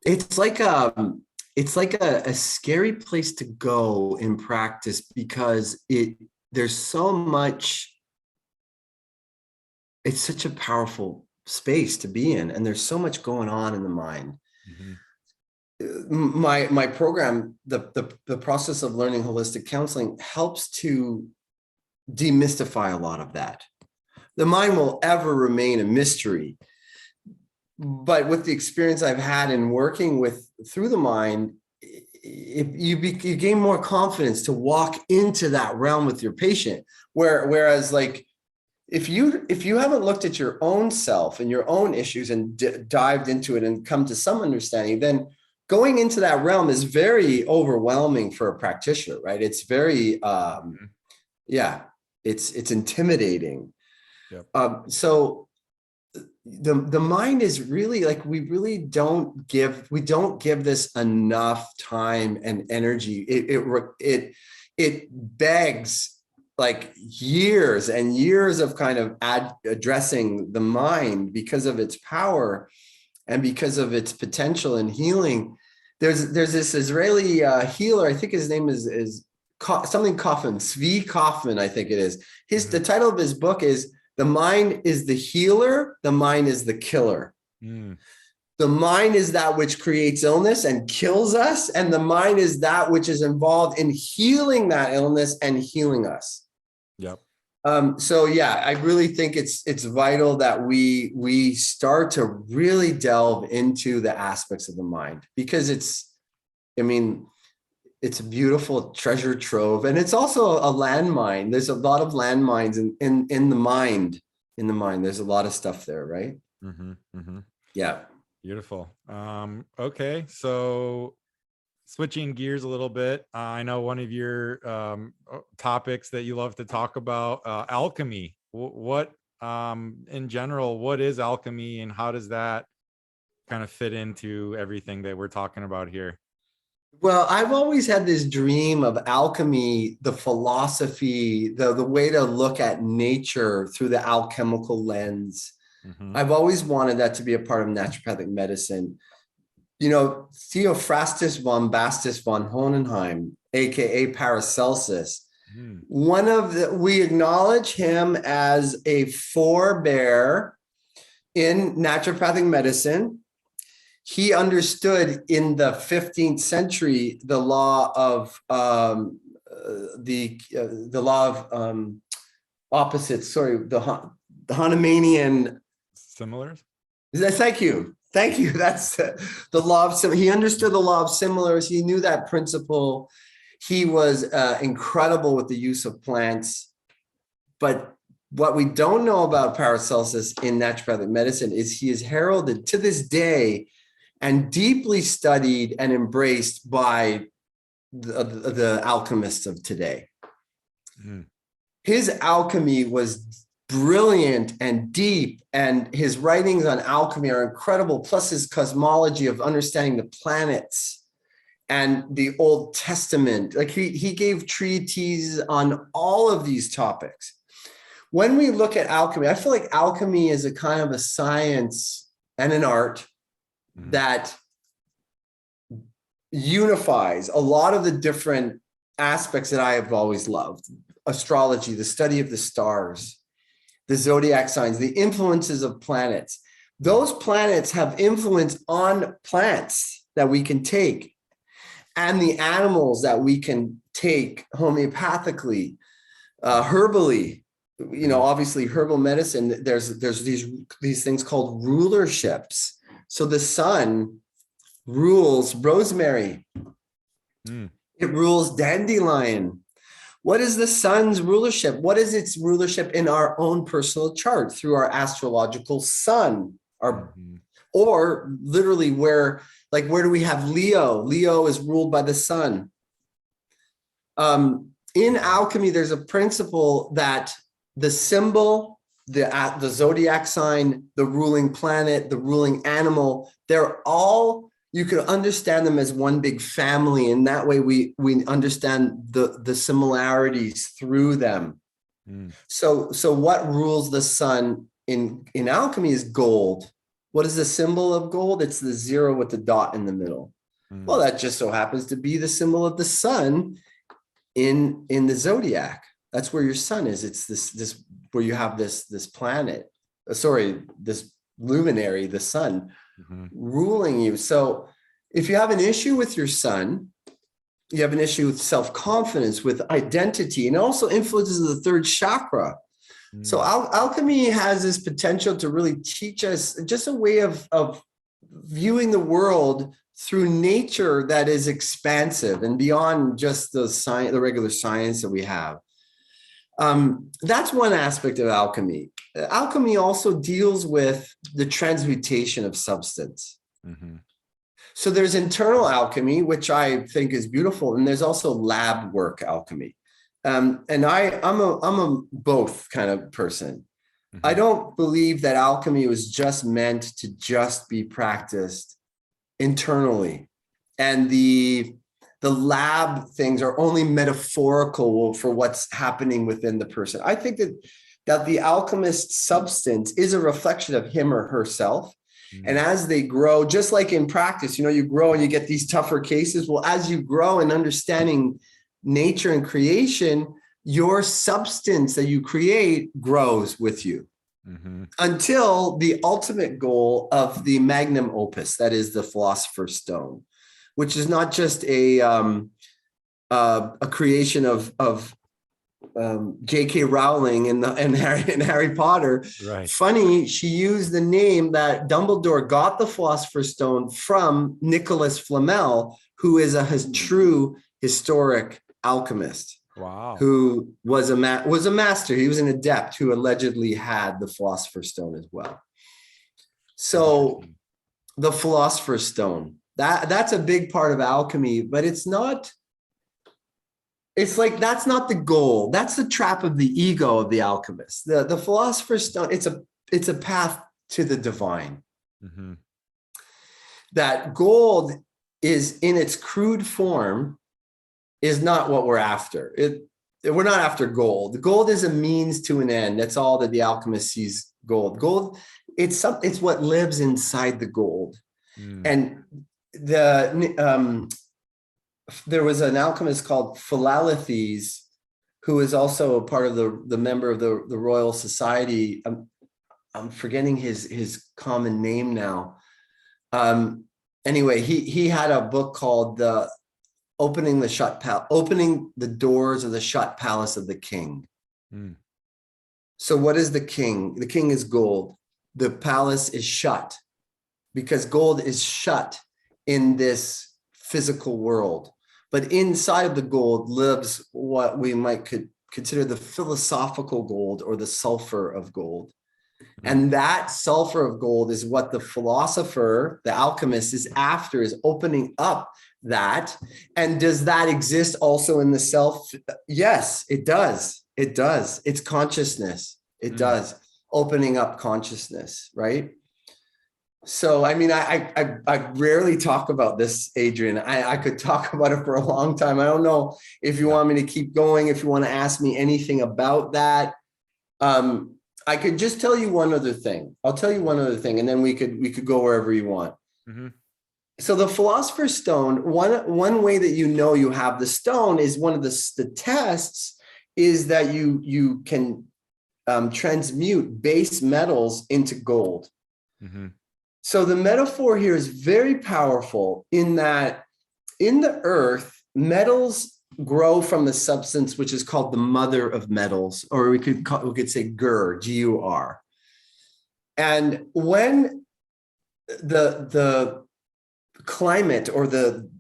it's like a scary place to go in practice because there's so much, it's such a powerful space to be in, and there's so much going on in the mind. Mm-hmm. My program, the process of learning holistic counseling, helps to demystify a lot of that. The mind will ever remain a mystery, but with the experience I've had in working through the mind, you gain more confidence to walk into that realm with your patient. Whereas, like, if you haven't looked at your own self and your own issues and dived into it and come to some understanding, then going into that realm is very overwhelming for a practitioner, right? It's very, yeah, it's intimidating. Yep. So the mind is really, like, we don't give this enough time and energy. It begs like years and years of kind of addressing the mind because of its power and because of its potential in healing. There's this Israeli healer, I think his name is something Kaufman, Zvi Kaufman, I think it is. The title of his book is "The Mind is the Healer, the Mind is the Killer." The mind is that which creates illness and kills us, and the mind is that which is involved in healing that illness and healing us. Yep. So yeah, I really think it's vital that we start to really delve into the aspects of the mind, because it's a beautiful treasure trove, and it's also a landmine. There's a lot of landmines in the mind. In the mind, there's a lot of stuff there, right? Mm-hmm. Mm-hmm. Yeah. Beautiful. Okay, so switching gears a little bit, I know one of your topics that you love to talk about, alchemy. What in general, what is alchemy, and how does that kind of fit into everything that we're talking about here? Well, I've always had this dream of alchemy, the philosophy, the way to look at nature through the alchemical lens. Mm-hmm. I've always wanted that to be a part of naturopathic medicine. Theophrastus von Bastus von Hohenheim, aka Paracelsus, we acknowledge him as a forebear in naturopathic medicine. He understood in the 15th century the law of opposites. Sorry, the Hahnemannian Similars. Thank you. That's the law of he understood the law of similars. He knew that principle. He was incredible with the use of plants. But what we don't know about Paracelsus in naturopathic medicine is he is heralded to this day and deeply studied and embraced by the alchemists of today. his alchemy was brilliant and deep, and his writings on alchemy are incredible, plus his cosmology of understanding the planets and the Old Testament. Like he gave treatises on all of these topics. When we look at alchemy, I feel like alchemy is a kind of a science and an art that unifies a lot of the different aspects that I have always loved. Astrology, the study of the stars, the zodiac signs, the influences of planets. Those planets have influence on plants that we can take, and the animals that we can take homeopathically, herbally. You know, obviously herbal medicine, there's these things called rulerships. So the sun rules rosemary. It rules dandelion. What is the sun's rulership? What is its rulership in our own personal chart through our astrological sun? Or literally where do we have Leo? Leo is ruled by the sun. In alchemy, there's a principle that the symbol, the zodiac sign, the ruling planet, the ruling animal, they're all, you can understand them as one big family. And that way we understand the similarities through them. So what rules the sun in alchemy is gold. What is the symbol of gold? It's the 0 with the dot in the middle. Well, that just so happens to be the symbol of the sun in the zodiac. That's where your sun is. It's this where you have this planet, this luminary, the sun, ruling you. So if you have an issue with your sun, you have an issue with self-confidence, with identity, and it also influences the third chakra. So alchemy has this potential to really teach us just a way of viewing the world through nature that is expansive and beyond just the regular science that we have. That's one aspect of alchemy. Alchemy also deals with the transmutation of substance. So there's internal alchemy, which I think is beautiful, and there's also lab work alchemy. And I'm a both kind of person. I don't believe that alchemy was just meant to just be practiced internally, and the lab things are only metaphorical for what's happening within the person. I think that the alchemist's substance is a reflection of him or herself. And as they grow, just like in practice, you grow and you get these tougher cases. Well, as you grow in understanding nature and creation, your substance that you create grows with you until the ultimate goal of the magnum opus, that is the Philosopher's Stone, which is not just a creation of J.K. Rowling and Harry Potter. Right. Funny, she used the name that Dumbledore got the Philosopher's Stone from Nicholas Flamel, who is a true historic alchemist. Wow. Who was a master. He was an adept who allegedly had the Philosopher's Stone as well. So the Philosopher's Stone, that's a big part of alchemy, but it's like that's not the goal. That's the trap of the ego of the alchemist. The Philosopher's Stone, it's a path to the divine. That gold is in its crude form is not what we're after. We're not after gold. The gold is a means to an end. That's all that the alchemist sees gold. Gold, it's what lives inside the gold. And there was an alchemist called Philalethes, who is also a part of the member of the Royal Society. I'm forgetting his common name now. Anyway, he had a book called Opening the Doors of the Shut Palace of the King. So what is the king? The king is gold. The palace is shut because gold is shut in this physical world. But inside of the gold lives what we might consider the philosophical gold, or the sulfur of gold. And that sulfur of gold is what the philosopher, the alchemist, is after, is opening up that. And does that exist also in the self? Yes, it does. It does. It's consciousness. It does. Opening up consciousness, right? So, I mean, I rarely talk about this, Adrian. I could talk about it for a long time. I don't know if you want me to keep going, if you want to ask me anything about that. I could just tell you one other thing. I'll tell you one other thing, and then we could go wherever you want. Mm-hmm. So the Philosopher's Stone, one way that you know you have the stone is one of the tests is that you can transmute base metals into gold. Mm-hmm. So the metaphor here is very powerful in that in the earth, metals grow from the substance which is called the mother of metals, or we could say Gur, G-U-R. And when the climate or the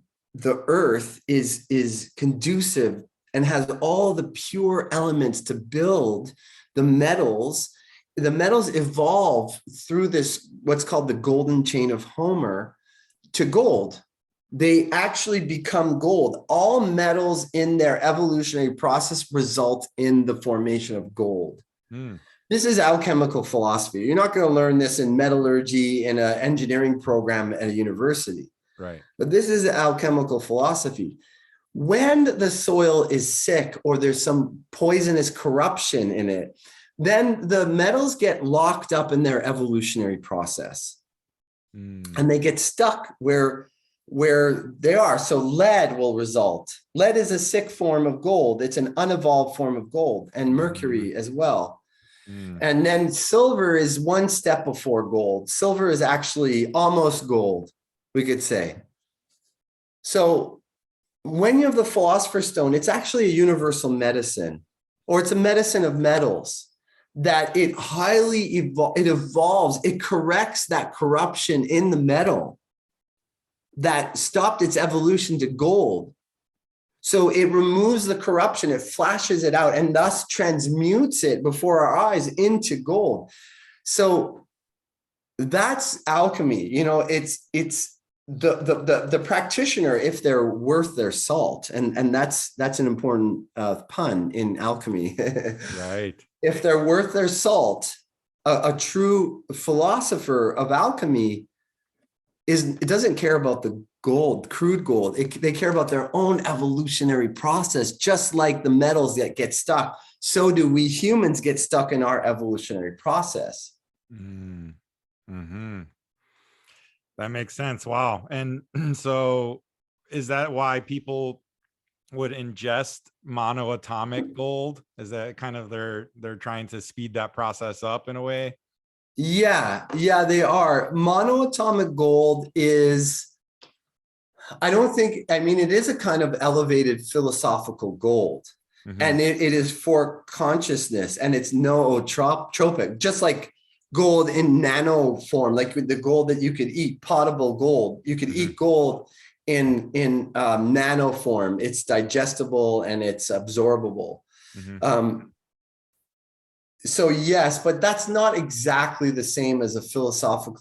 earth is conducive and has all the pure elements to build the metals evolve through this, what's called the golden chain of Homer, to gold. They actually become gold. All metals in their evolutionary process result in the formation of gold. This is alchemical philosophy. You're not going to learn this in metallurgy in an engineering program at a university. Right. But this is alchemical philosophy. When the soil is sick or there's some poisonous corruption in it, then the metals get locked up in their evolutionary process. And they get stuck where they are. So lead will result. Lead is a sick form of gold. It's an unevolved form of gold, and mercury as well. And then silver is one step before gold. Silver is actually almost gold, we could say. So when you have the Philosopher's Stone, it's actually a universal medicine, or it's a medicine of metals, that it evolves, it corrects that corruption in the metal that stopped its evolution to gold. So it removes the corruption, it flashes it out, and thus transmutes it before our eyes into gold. So that's alchemy. You know, it's the practitioner, if they're worth their salt, and that's an important pun in alchemy. Right. If they're worth their salt, a true philosopher of alchemy it doesn't care about the gold, crude gold. They care about their own evolutionary process, just like the metals that get stuck. So do we humans get stuck in our evolutionary process. Mm-hmm. That makes sense. Wow. And so is that why people would ingest monoatomic gold? Is that kind of they're trying to speed that process up in a way? Yeah, they are. Monoatomic gold is, it is a kind of elevated philosophical gold. Mm-hmm. And it is for consciousness, and it's nootropic, just like gold in nano form, like the gold that you could eat, potable gold. You could eat gold in nano form. It's digestible and it's absorbable. So yes, but that's not exactly the same as a philosophical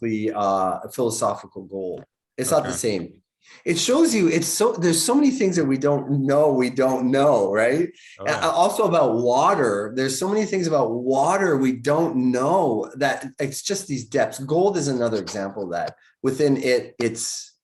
goal. It's not the same. It shows you there's so many things that we don't know, right? Also about water. There's so many things about water we don't know, that it's just these depths. Gold is another example of that. Within its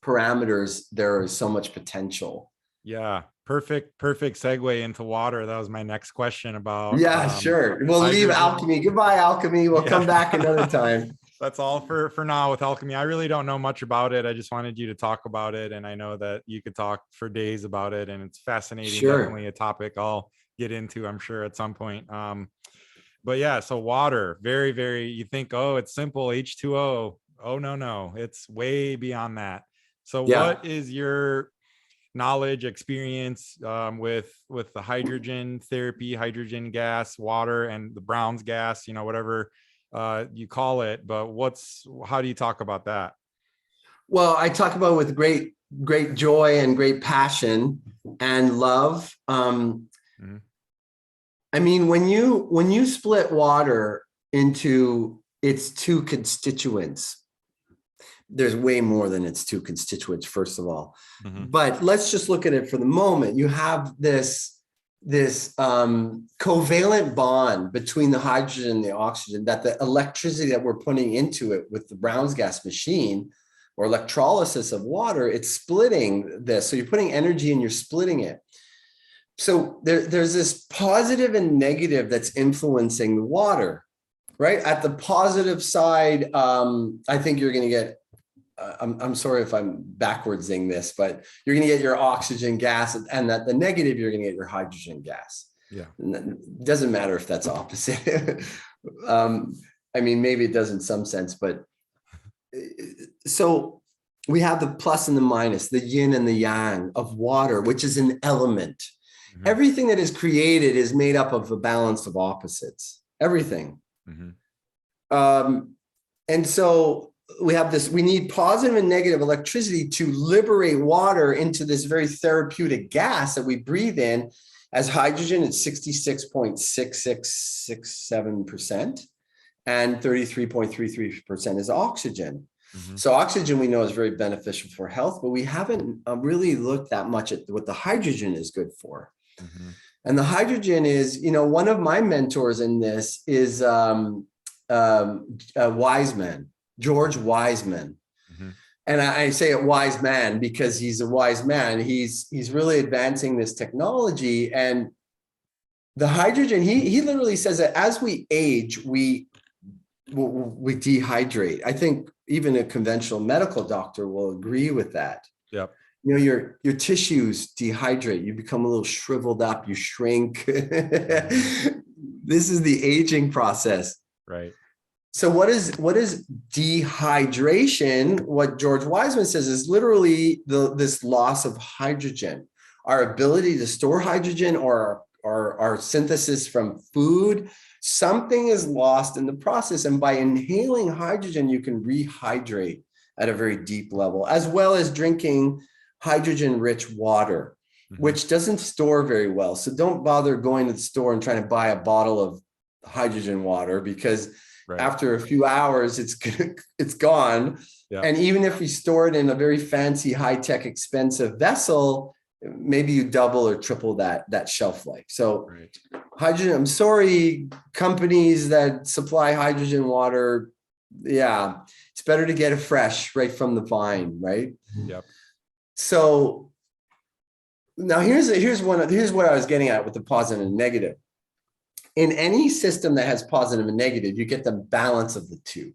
parameters, there is so much potential. Yeah. Perfect segue into water. That was my next question about. Yeah, sure. We'll leave alchemy. Goodbye, alchemy. We'll come back another time. That's all for now with alchemy. I really don't know much about it. I just wanted you to talk about it. And I know that you could talk for days about it, and it's fascinating. Sure. Definitely a topic I'll get into, I'm sure, at some point. But yeah, so water, very, very, you think, oh, it's simple, H2O. Oh, no, it's way beyond that. So what is your knowledge, experience with the hydrogen therapy, hydrogen gas, water, and the Brown's gas, whatever you call it, but how do you talk about that? Well, I talk about it with great joy and great passion and love. I mean, when you split water into its two constituents, there's way more than its two constituents, first of all. Mm-hmm. But let's just look at it for the moment. You have this covalent bond between the hydrogen and the oxygen, that the electricity that we're putting into it with the Brown's gas machine or electrolysis of water, it's splitting this. So you're putting energy and you're splitting it. So there's this positive and negative that's influencing the water, right? At the positive side, I think you're going to get, I'm sorry if I'm backwardsing this, but you're going to get your oxygen gas, and at the negative, you're going to get your hydrogen gas. Yeah. It doesn't matter if that's opposite. I mean, maybe it does in some sense, but so we have the plus and the minus, the yin and the yang of water, which is an element. Mm-hmm. Everything that is created is made up of a balance of opposites, everything. Mm-hmm. And so we have this, we need positive and negative electricity to liberate water into this very therapeutic gas that we breathe in. As hydrogen, it's 66.6667%, and 33.33% is oxygen. Mm-hmm. So oxygen we know is very beneficial for health, but we haven't really looked that much at what the hydrogen is good for. Mm-hmm. And the hydrogen is, you know, one of my mentors in this is Wiseman, George Wiseman. Mm-hmm. And I say a wise man because he's a wise man. He's really advancing this technology. And the hydrogen, he literally says that as we age, we dehydrate. I think even a conventional medical doctor will agree with that. Yep. You know, your tissues dehydrate. You become a little shriveled up. You shrink. This is the aging process. Right. So what is dehydration? What George Wiseman says is literally this loss of hydrogen, our ability to store hydrogen, or our synthesis from food. Something is lost in the process, and by inhaling hydrogen, you can rehydrate at a very deep level, as well as drinking hydrogen-rich water, mm-hmm. which doesn't store very well. So don't bother going to the store and trying to buy a bottle of hydrogen water, because right. after a few hours, it's gone. Yeah. And even if you store it in a very fancy, high-tech, expensive vessel, maybe you double or triple that shelf life. So right. hydrogen, I'm sorry, companies that supply hydrogen water, yeah, it's better to get it fresh right from the vine, right? Yep. So now here's what I was getting at with the positive and negative. In any system that has positive and negative, you get the balance of the two.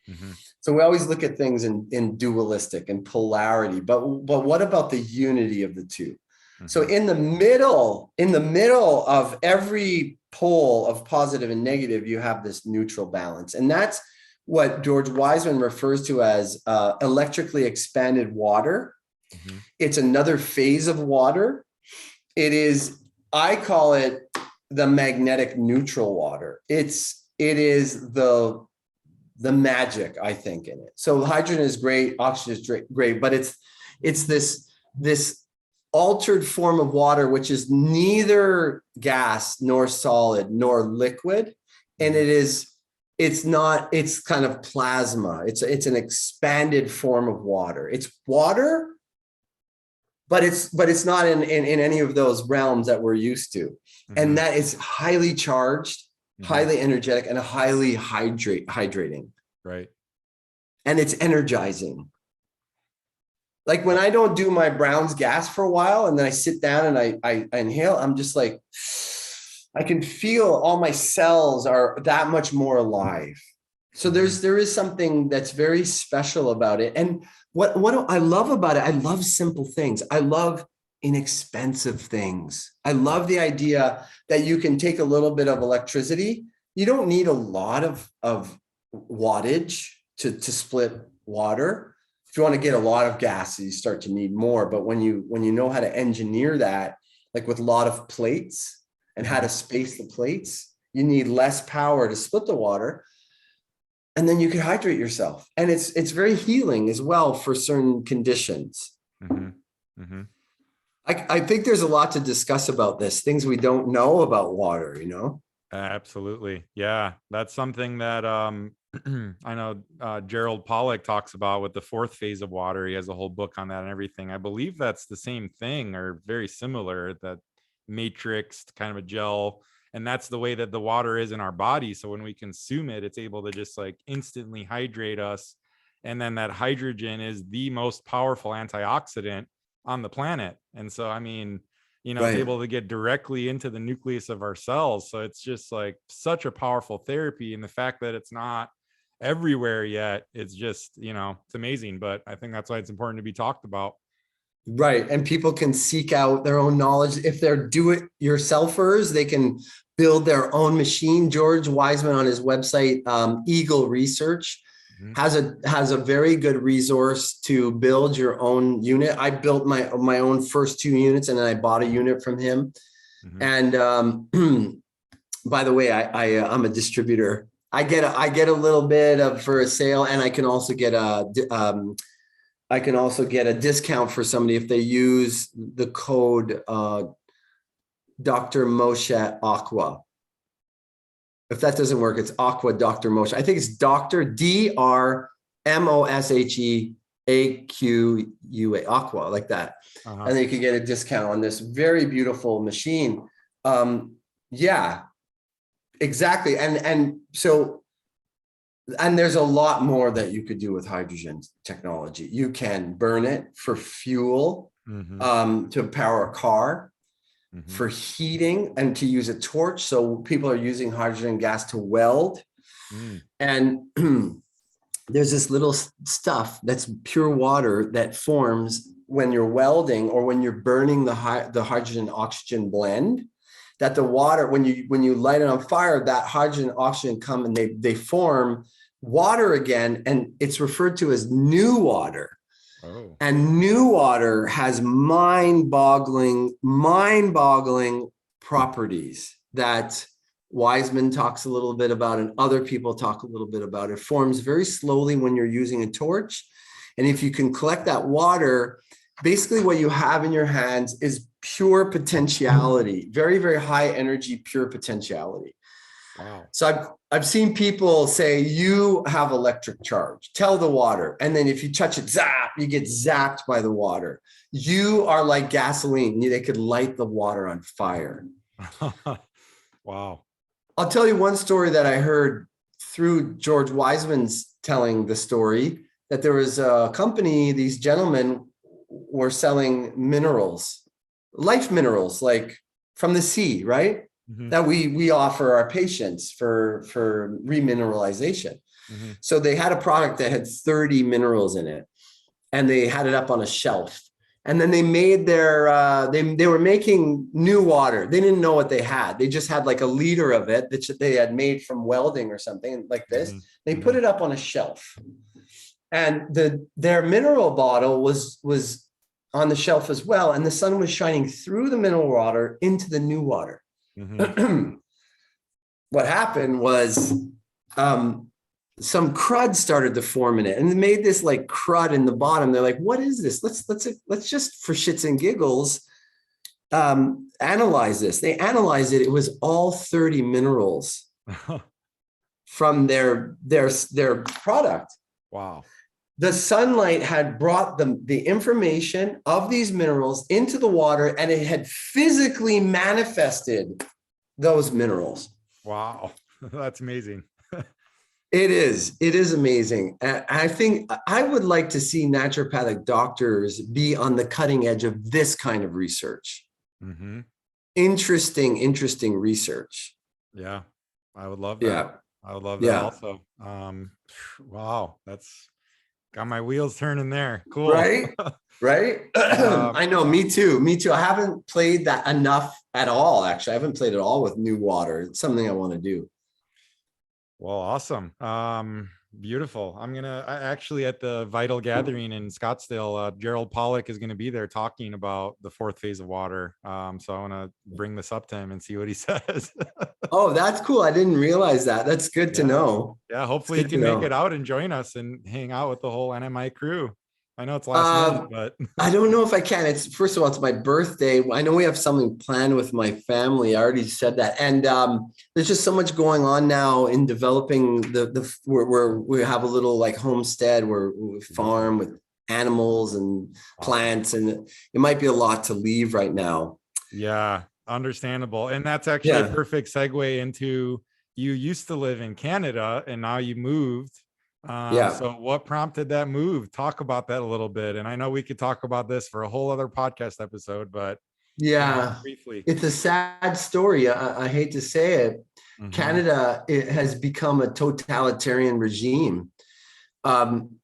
Mm-hmm. So we always look at things in dualistic and polarity, but what about the unity of the two? Mm-hmm. So in the middle of every pole of positive and negative, you have this neutral balance. And that's what George Wiseman refers to as electrically expanded water. Mm-hmm. It's another phase of water. It is, I call it the magnetic neutral water. It is the magic, I think, in it. So hydrogen is great, oxygen is great, but it's this altered form of water, which is neither gas nor solid nor liquid. And it's kind of plasma. It's an expanded form of water. It's water, but it's not in any of those realms that we're used to. Mm-hmm. And that is highly charged, mm-hmm. highly energetic, and highly hydrating. Right. And it's energizing. Like when I don't do my Brown's gas for a while and then I sit down and I inhale, I'm just like, I can feel all my cells are that much more alive. So there is something that's very special about it. And what I love about it, I love simple things. I love inexpensive things. I love the idea that you can take a little bit of electricity. You don't need a lot of wattage to split water. If you want to get a lot of gas, you start to need more. But when you know how to engineer that, like with a lot of plates and how to space the plates, you need less power to split the water. And then you can hydrate yourself. And it's very healing as well for certain conditions. Mm-hmm. Mm-hmm. I think there's a lot to discuss about this, things we don't know about water, you know? Absolutely. Yeah. That's something that I know Gerald Pollack talks about with the fourth phase of water. He has a whole book on that and everything. I believe that's the same thing or very similar, that matrixed kind of a gel. And that's the way that the water is in our body. So when we consume it, it's able to just like instantly hydrate us. And then that hydrogen is the most powerful antioxidant on the planet. And so, I mean, it's Right. able to get directly into the nucleus of our cells. So it's just like such a powerful therapy. And the fact that it's not everywhere yet, it's just, it's amazing. But I think that's why it's important to be talked about. Right. And people can seek out their own knowledge. If they're do-it-yourselfers, they can build their own machine. George Wiseman on his website, Eagle Research, has a very good resource to build your own unit. I built my own first 2 units, and then I bought a unit from him. And by the way, I'm a distributor. I get a little bit of for a sale, and I can also get a discount for somebody if they use the code Dr. Moshe Aqua. If that doesn't work, it's Aqua Dr. Moshe. I think it's Dr. DRMOSHEAQUA, Aqua, like that. And then you can get a discount on this very beautiful machine. Yeah, exactly. And there's a lot more that you could do with hydrogen technology. You can burn it for fuel, to power a car, for heating, and to use a torch. So people are using hydrogen gas to weld. And there's this little stuff that's pure water that forms when you're welding or when you're burning the hydrogen oxygen blend, that the water, when you light it on fire, that hydrogen oxygen come and they form water again, and it's referred to as new water. And new water has mind-boggling properties that Wiseman talks a little bit about, and other people talk a little bit about. It forms very slowly when you're using a torch. And if you can collect that water, basically what you have in your hands is pure potentiality, very, very high energy, pure potentiality. Wow. So I've seen people say, you have electric charge, tell the water. And then if you touch it, zap, you get zapped by the water. You are like gasoline. They could light the water on fire. Wow. I'll tell you one story that I heard through George Wiseman's telling the story, that there was a company, these gentlemen were selling minerals, life minerals, like from the sea, right? That we offer our patients for remineralization. So they had a product that had 30 minerals in it, and they had it up on a shelf. And then they made their, they were making new water. They didn't know what they had. They just had like a liter of it that they had made from welding or something like this. They put it up on a shelf, and their mineral bottle was on the shelf as well. And the sun was shining through the mineral water into the new water. What happened was some crud started to form in it, and it made this like crud in the bottom. They're like, what is this? Let's just, for shits and giggles, analyze this. They analyzed it. It was all 30 minerals from their product. Wow. The sunlight had brought the information of these minerals into the water, and it had physically manifested those minerals. Wow. That's amazing. It is amazing. I think I would like to see naturopathic doctors be on the cutting edge of this kind of research. Interesting research. Yeah, I would love that. Yeah. I would love that also. Wow, that's got my wheels turning there. Cool. Right? I know, me too. I haven't played that enough at all, actually. I haven't played at all with new water. It's something I want to do. Well, awesome. Beautiful. I actually at the Vital Gathering in Scottsdale, Gerald Pollack is going to be there talking about the fourth phase of water. So I want to bring this up to him and see what he says. Oh, that's cool. I didn't realize that. That's good to know. Yeah. Hopefully he can make it out and join us and hang out with the whole NMI crew. I know it's last minute, but I don't know if I can. It's first of all, it's my birthday. I know we have something planned with my family. I already said that, and there's just so much going on now in developing where we have a little like homestead where we farm with animals and plants, and it might be a lot to leave right now. Yeah, understandable. And that's actually a Yeah. perfect segue into, you used to live in Canada and now you moved. Yeah. So what prompted that move? Talk about that a little bit. And I know we could talk about this for a whole other podcast episode, but Yeah, briefly. it's a sad story. I hate to say it. Mhm. Canada, it has become a totalitarian regime.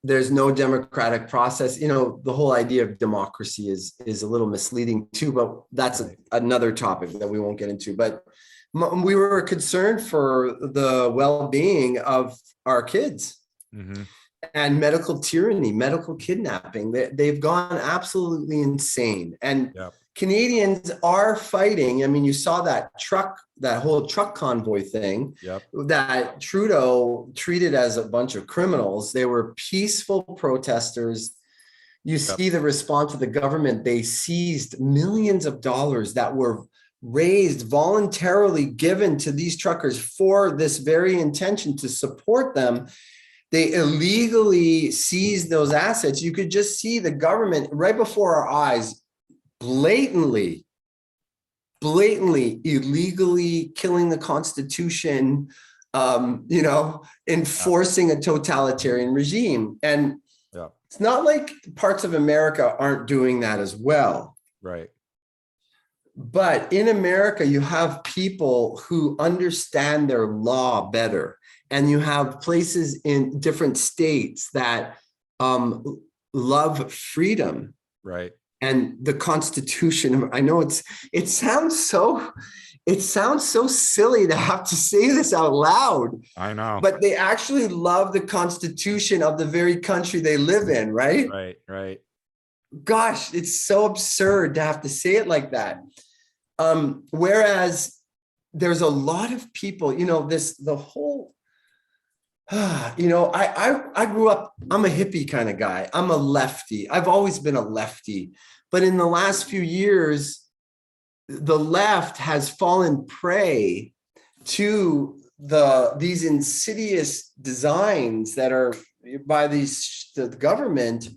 There's no democratic process. You know, the whole idea of democracy is a little misleading too, but that's Right. another topic that we won't get into. But we were concerned for the well-being of our kids. Mhm. And medical tyranny, medical kidnapping. They've gone absolutely insane. And Yep. Canadians are fighting. I mean, you saw that whole truck convoy thing Yep. that Trudeau treated as a bunch of criminals. They were peaceful protesters. You see the response of the government. They seized millions of dollars that were raised, voluntarily given to these truckers for this very intention to support them. They illegally seized those assets. You could just see the government right before our eyes, blatantly, illegally killing the Constitution, enforcing a totalitarian regime. And Yep. it's not like parts of America aren't doing that as well. Right. But in America, you have people who understand their law better. And you have places in different states that love freedom. Right. And the Constitution. I know it sounds so silly to have to say this out loud. I know. But they actually love the Constitution of the very country they live in, right? Right. Right. Gosh, it's so absurd to have to say it like that. Whereas there's a lot of people, the whole, I grew up, I'm a hippie kind of guy. I'm a lefty. I've always been a lefty. But in the last few years, the left has fallen prey to these insidious designs that are by the government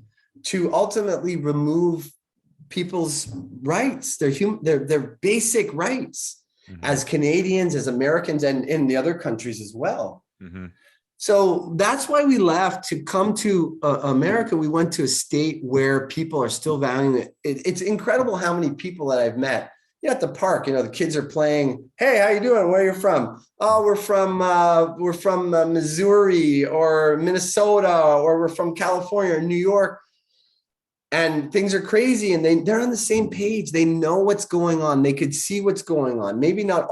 to ultimately remove people's rights, their basic rights, as Canadians, as Americans, and in the other countries as well. Mm-hmm. So that's why we left to come to America. We went to a state where people are still valuing it. It's incredible how many people that I've met. At the park, the kids are playing. Hey, how you doing? Where are you from? Oh, we're from Missouri or Minnesota, or we're from California or New York. And things are crazy, and they're on the same page. They know what's going on. They could see what's going on. Maybe not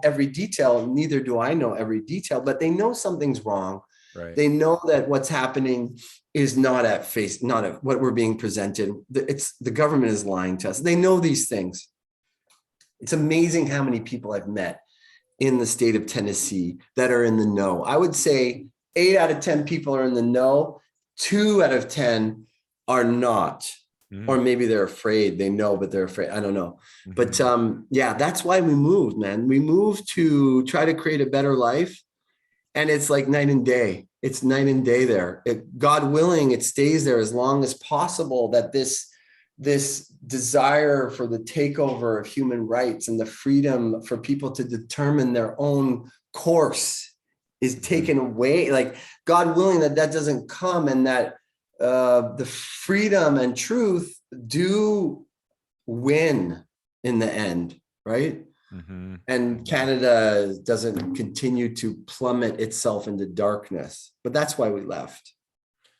every detail, neither do I know every detail, but they know something's wrong. Right. They know that what's happening is not at what we're being presented. The government is lying to us. They know these things. It's amazing how many people I've met in the state of Tennessee that are in the know. I would say 8 out of 10 people are in the know. 2 out of 10 are not, or maybe they're afraid. They know, but they're afraid. I don't know. But that's why we moved, man. We moved to try to create a better life. And it's like night and day. It's night and day there. God willing, it stays there as long as possible, that this desire for the takeover of human rights and the freedom for people to determine their own course is taken away. Like, God willing, that doesn't come, and that the freedom and truth do win in the end, right? And Canada doesn't continue to plummet itself into darkness. But that's why we left.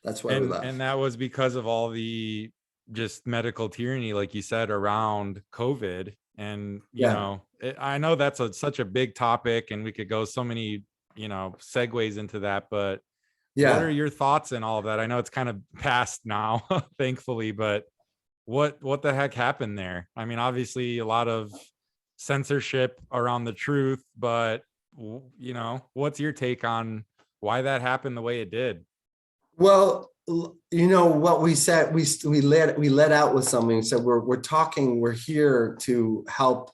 And that was because of all the just medical tyranny, like you said, around COVID. And, I know that's such a big topic, and we could go so many, segues into that, but what are your thoughts in all of that? I know it's kind of past now, thankfully, but what the heck happened there? I mean, obviously a lot of censorship around the truth, but what's your take on why that happened the way it did? Well, you know what we said, we let out with something and said, we're here to help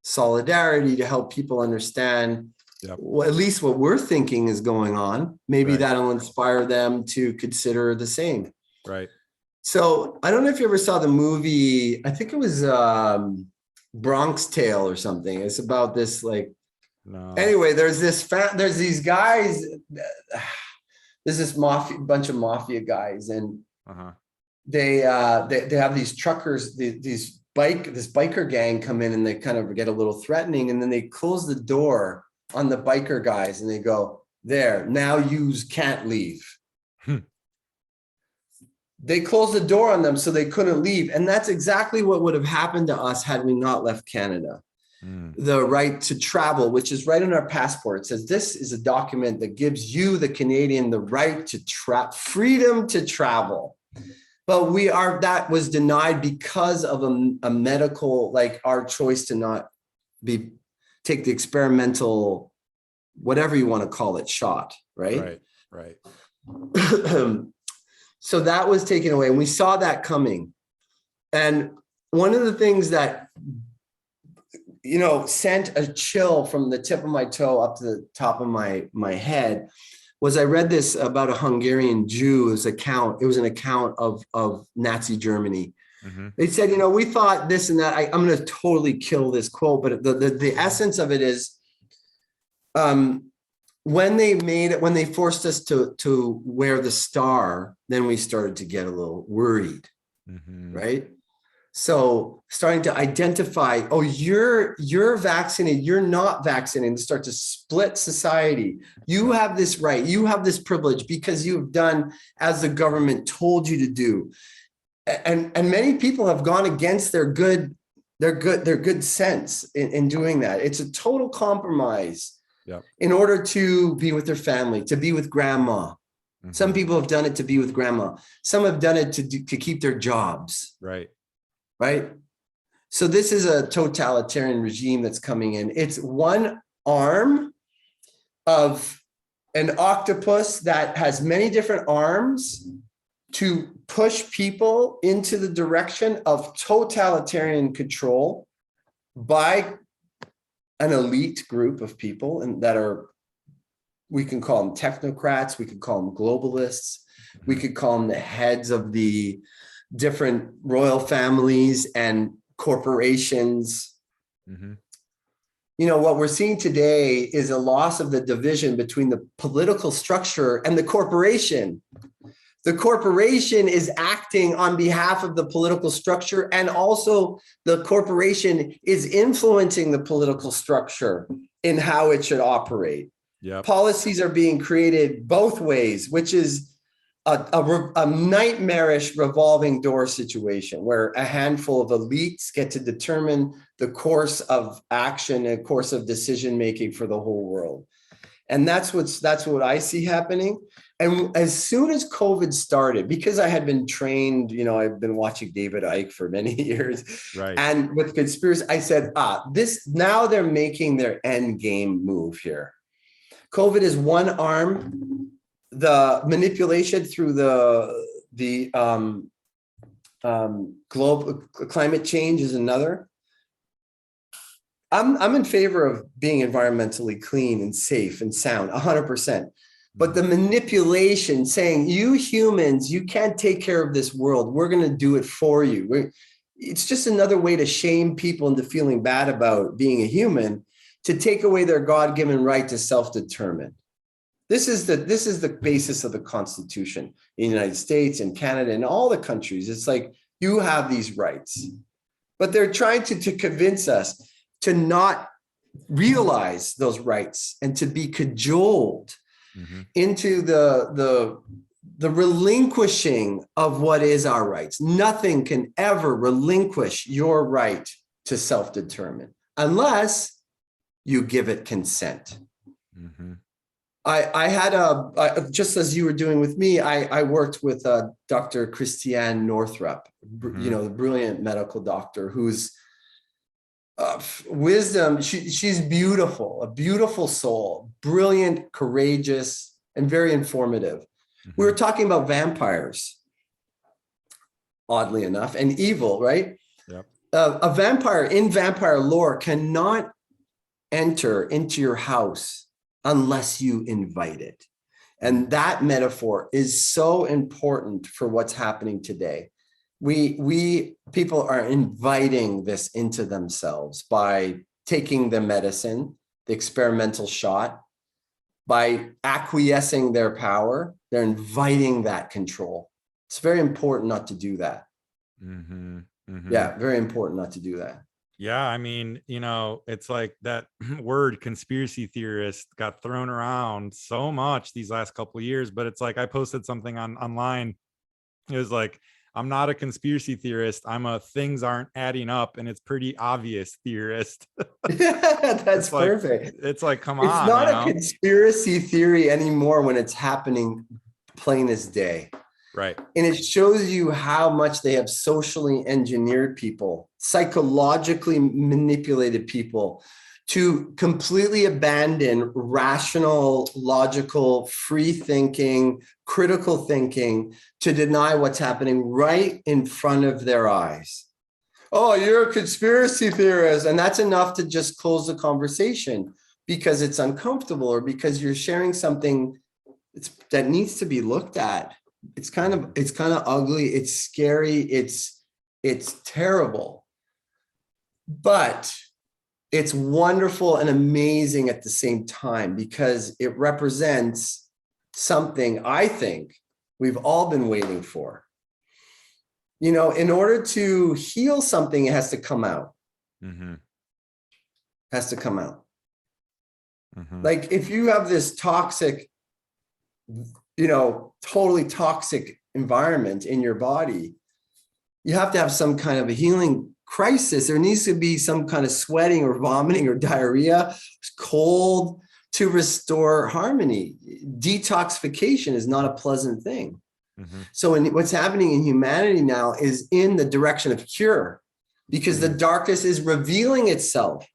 solidarity, to help people understand at least what we're thinking is going on. Maybe that'll inspire them to consider the same. Right. So I don't know if you ever saw the movie, I think it was Bronx Tale or something. It's about this, like, no. Anyway, there's these guys, there's this bunch of mafia guys, and they have these truckers, this biker gang come in, and they kind of get a little threatening, and then they close the door on the biker guys, and they go, there, now yous can't leave. They closed the door on them so they couldn't leave. And that's exactly what would have happened to us had we not left Canada. The right to travel, which is right in our passport. It says this is a document that gives you, the Canadian, the right to freedom to travel. But that was denied because of a medical, like our choice to not take the experimental, whatever you want to call it, shot, right? Right. So that was taken away, and we saw that coming. And one of the things that, you know, sent a chill from the tip of my toe up to the top of my head was I read this about a Hungarian Jew. It was an account of Nazi Germany. They said, you know, we thought this and that. I'm going to totally kill this quote, but the essence of it is, when they forced us to wear the star, then we started to get a little worried, right? So starting to identify, oh, you're vaccinated, you're not vaccinated, to start to split society. You have this right, you have this privilege because you've done as the government told you to do. And many people have gone against their good sense in doing that. It's a total compromise. In order to be with their family, to be with grandma. Some people have done it to be with grandma. Some have done it to keep their jobs. Right. So this is a totalitarian regime that's coming in. It's one arm of an octopus that has many different arms to push people into the direction of totalitarian control by an elite group of people, and that are, we can call them technocrats, we could call them globalists, we could call them the heads of the different royal families and corporations. You know, what we're seeing today is a loss of the division between the political structure and the corporation. The corporation is acting on behalf of the political structure, and also the corporation is influencing the political structure in how it should operate. Policies are being created both ways, which is a nightmarish revolving door situation where a handful of elites get to determine the course of action and course of decision making for the whole world. And that's what I see happening. And as soon as COVID started, because I had been trained, you know, I've been watching David Icke for many years. And with conspiracy, I said, now they're making their end game move here. COVID is one arm. The manipulation through the global climate change is another. I'm in favor of being environmentally clean and safe and sound, 100%. But the manipulation, saying you humans, you can't take care of this world, we're going to do it for you. It's just another way to shame people into feeling bad about being a human, to take away their God-given right to self-determine. This is the basis of the Constitution in the United States and Canada and all the countries. It's like, you have these rights, but they're trying to convince us to not realize those rights and to be cajoled into the relinquishing of what is our rights. Nothing can ever relinquish your right to self-determine unless you give it consent. I had just as you were doing with me, I worked with Dr. Christiane Northrup, you know, the brilliant medical doctor who's wisdom. She's beautiful, a beautiful soul, brilliant, courageous, and very informative. We were talking about vampires, oddly enough, and evil, right? Yep. A vampire in vampire lore cannot enter into your house unless you invite it. And that metaphor is so important for what's happening today. People are inviting this into themselves by taking the medicine, the experimental shot, by acquiescing their power. They're inviting that control. It's very important not to do that. Yeah, very important not to do that. Yeah, I mean, it's like that word conspiracy theorist got thrown around so much these last couple of years, but it's like I posted something online. It was like, I'm not a conspiracy theorist. I'm a things aren't adding up and it's pretty obvious theorist. That's perfect. It's like, come on. It's not a conspiracy theory anymore when it's happening plain as day. Right. And it shows you how much they have socially engineered people, psychologically manipulated people to completely abandon rational, logical, free thinking, critical thinking, to deny what's happening right in front of their eyes. Oh, you're a conspiracy theorist. And that's enough to just close the conversation because it's uncomfortable or because you're sharing something that needs to be looked at. It's kind of ugly. It's scary. It's terrible, but it's wonderful and amazing at the same time because it represents something I think we've all been waiting for. In order to heal something, it has to come out. Has to come out. Like if you have this toxic, totally toxic environment in your body, you have to have some kind of a healing crisis. There needs to be some kind of sweating or vomiting or diarrhea, cold, to restore harmony. Detoxification is not a pleasant thing. So what's happening in humanity now is in the direction of cure because the darkness is revealing itself.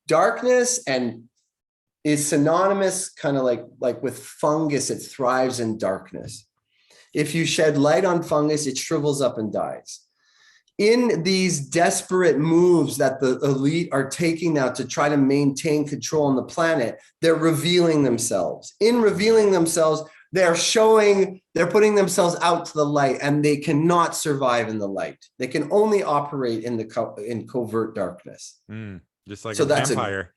Darkness is synonymous kind of like with fungus. It thrives in darkness. If you shed light on fungus, it shrivels up and dies. In these desperate moves that the elite are taking now to try to maintain control on the planet, they're revealing themselves. In revealing themselves, they're putting themselves out to the light, and they cannot survive in the light. They can only operate in covert darkness. Just like a vampire.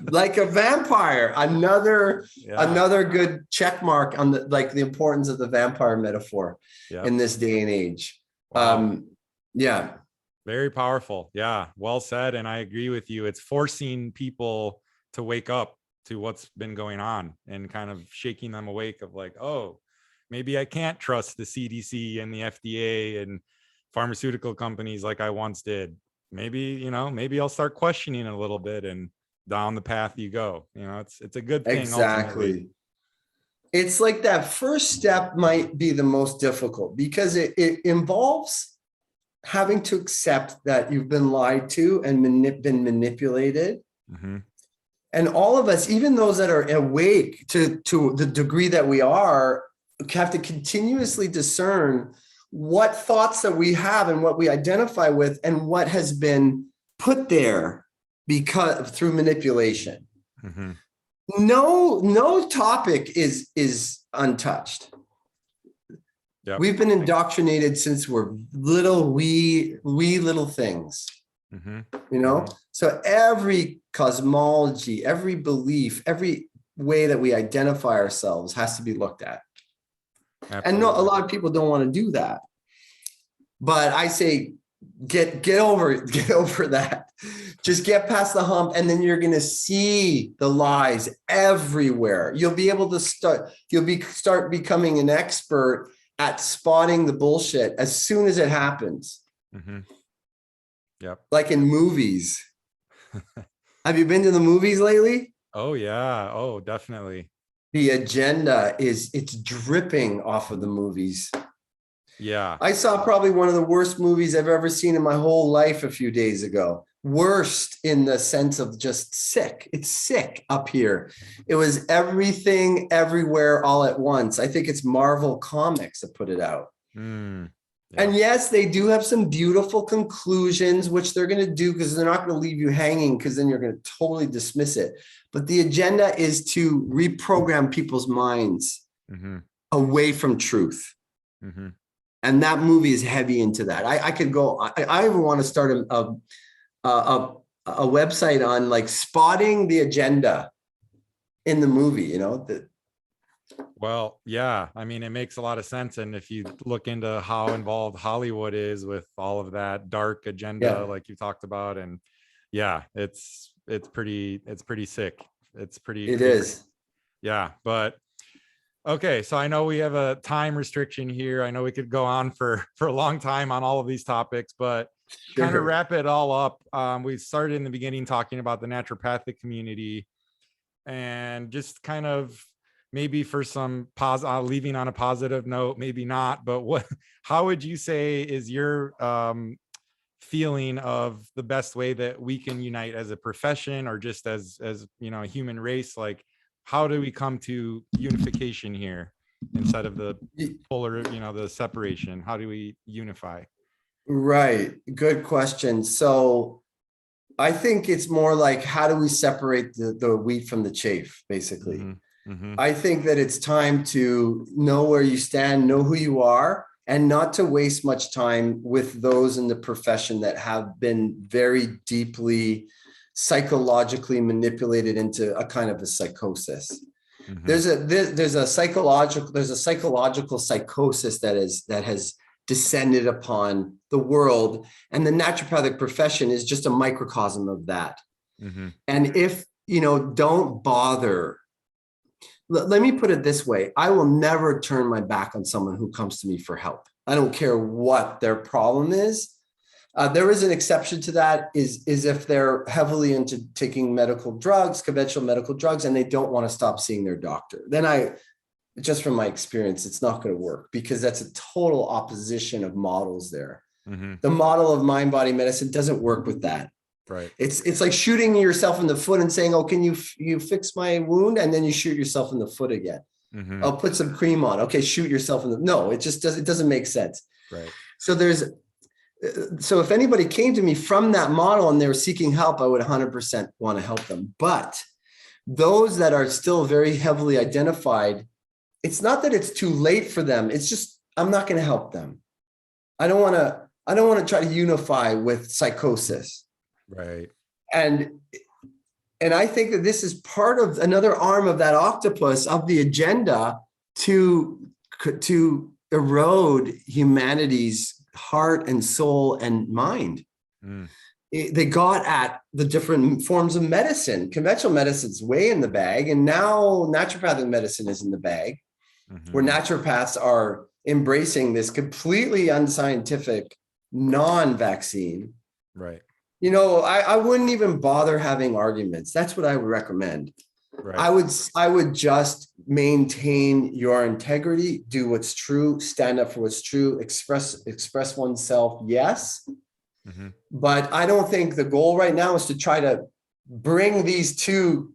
Like a vampire. Another good check mark on the importance of the vampire metaphor in this day and age. Wow. Yeah. Very powerful. Yeah. Well said. And I agree with you. It's forcing people to wake up to what's been going on and kind of shaking them awake of like, oh, maybe I can't trust the CDC and the FDA and pharmaceutical companies like I once did. Maybe I'll start questioning it a little bit, and down the path you go. It's a good thing. Exactly. Ultimately. It's like that first step might be the most difficult because it involves having to accept that you've been lied to and been manipulated. And all of us, even those that are awake to the degree that we are, have to continuously discern what thoughts that we have and what we identify with and what has been put there through manipulation. No topic is untouched. Yep. We've been indoctrinated since we're little, wee little things. So every cosmology, every belief, every way that we identify ourselves has to be looked at. Absolutely. And a lot of people don't want to do that. But I say, get over that. Just get past the hump, and then you're going to see the lies everywhere. You'll be able to start becoming an expert at spotting the bullshit as soon as it happens. Yep. Like in movies. Have you been to the movies lately? Oh yeah. Oh, definitely. The agenda it's dripping off of the movies. Yeah. I saw probably one of the worst movies I've ever seen in my whole life a few days ago. worst in the sense of just sick. It's sick up here. It was everything, everywhere, all at once. I think it's Marvel Comics that put it out. Yeah. And yes, they do have some beautiful conclusions, which they're going to do because they're not going to leave you hanging, because then you're going to totally dismiss it. But the agenda is to reprogram people's minds away from truth. And that movie is heavy into that. I could go, I even want to start a website on like spotting the agenda in the movie, you know, Well, yeah, I mean, it makes a lot of sense. And if you look into how involved Hollywood is with all of that dark agenda, like you talked about, and yeah, it's pretty sick. It's pretty, it is. Yeah. But okay, so I know we have a time restriction here. I know we could go on for a long time on all of these topics, but kind of wrap it all up. We started in the beginning talking about the naturopathic community, and just kind of maybe for some leaving on a positive note, maybe not, but how would you say is your feeling of the best way that we can unite as a profession, or just as you know, a human race? Like, how do we come to unification here instead of the polar, you know, the separation? How do we unify? Right. Good question. So I think it's more like, how do we separate the wheat from the chaff, basically? I think that it's time to know where you stand, know who you are, and not to waste much time with those in the profession that have been very deeply psychologically manipulated into a kind of a psychosis. There's a psychological psychosis that has descended upon the world, and the naturopathic profession is just a microcosm of that. And if, you know, don't bother. Let me put it this way. I will never turn my back on someone who comes to me for help. I don't care what their problem is. There is an exception to that, is if they're heavily into taking medical drugs, conventional medical drugs, and they don't want to stop seeing their doctor. Then just from my experience, it's not going to work, because that's a total opposition of models there. The model of mind-body medicine doesn't work with that. Right. It's like shooting yourself in the foot and saying, oh, can you fix my wound? And then you shoot yourself in the foot again. I'll put some cream on. Okay, shoot yourself in the, no, it doesn't make sense. Right. So if anybody came to me from that model and they were seeking help, I would 100% want to help them. But those that are still very heavily identified, it's not that it's too late for them. It's just, I'm not going to help them. I don't want to try to unify with psychosis. Right. And I think that this is part of another arm of that octopus of the agenda to erode humanity's heart and soul and mind. They got at the different forms of medicine. Conventional medicine's way in the bag, and now naturopathic medicine is in the bag, where naturopaths are embracing this completely unscientific, non-vaccine. Right. You know, I wouldn't even bother having arguments. That's what I would recommend. Right. I would just maintain your integrity, do what's true, stand up for what's true, express oneself. Yes. But I don't think the goal right now is to try to bring these two,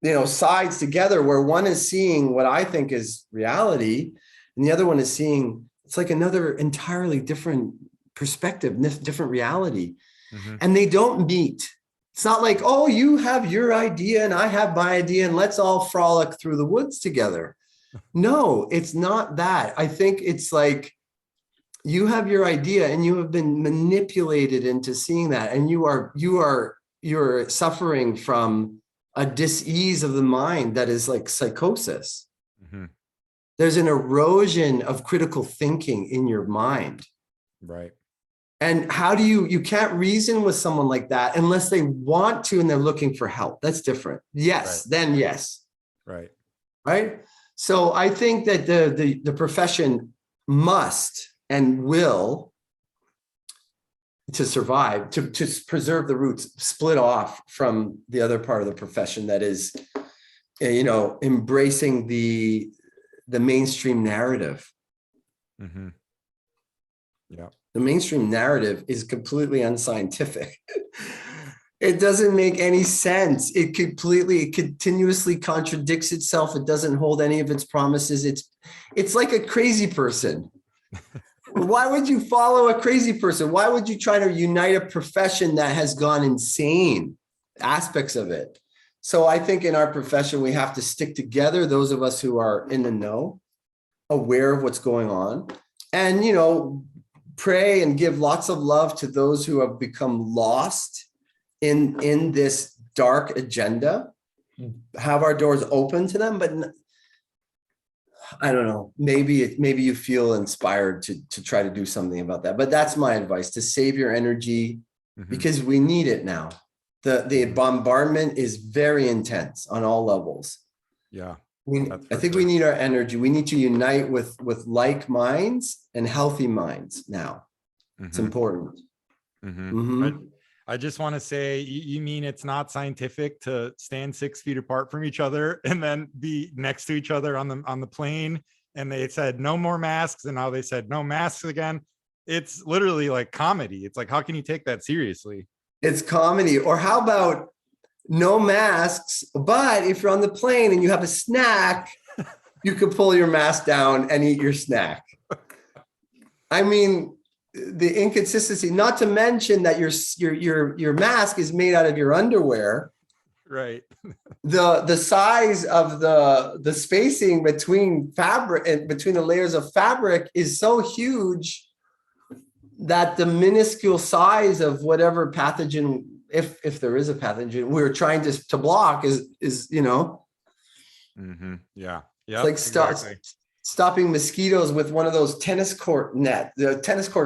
you know, sides together, where one is seeing what I think is reality, and the other one is seeing, it's like another entirely different perspective, different reality. And they don't meet. It's not like, oh, you have your idea and I have my idea and let's all frolic through the woods together. No, it's not that. I think it's like, you have your idea and you have been manipulated into seeing that, and you're suffering from a dis-ease of the mind that is like psychosis. There's an erosion of critical thinking in your mind. Right. And how do you can't reason with someone like that unless they want to and they're looking for help. That's different. Yes, right. Then yes. Right. Right. So I think that the profession must and will, to survive, to preserve the roots, split off from the other part of the profession that is, you know, embracing the mainstream narrative. Yeah. The mainstream narrative is completely unscientific. It doesn't make any sense. It continuously contradicts itself. It doesn't hold any of its promises. It's like a crazy person. Why would you follow a crazy person? Why would you try to unite a profession that has gone insane? Aspects of it. So I think in our profession, we have to stick together, those of us who are in the know, aware of what's going on, and, you know, pray and give lots of love to those who have become lost in this dark agenda, have our doors open to them. But I don't know, maybe you feel inspired to try to do something about that. But that's my advice, to save your energy, because we need it now. The bombardment is very intense on all levels. Yeah. I think we need our energy. We need to unite with like minds and healthy minds now. It's important. I just want to say, you mean it's not scientific to stand 6 feet apart from each other and then be next to each other on the plane? And they said no more masks, and now they said no masks again. It's literally like comedy. It's like, how can you take that seriously? It's comedy. Or how about no masks, but if you're on the plane and you have a snack, you can pull your mask down and eat your snack. I mean, the inconsistency, not to mention that your mask is made out of your underwear. Right. The size of the spacing between fabric and between the layers of fabric is so huge that the minuscule size of whatever pathogen, if there is a pathogen, we're trying to block is, you know. Yeah. It's like stopping mosquitoes with one of those tennis court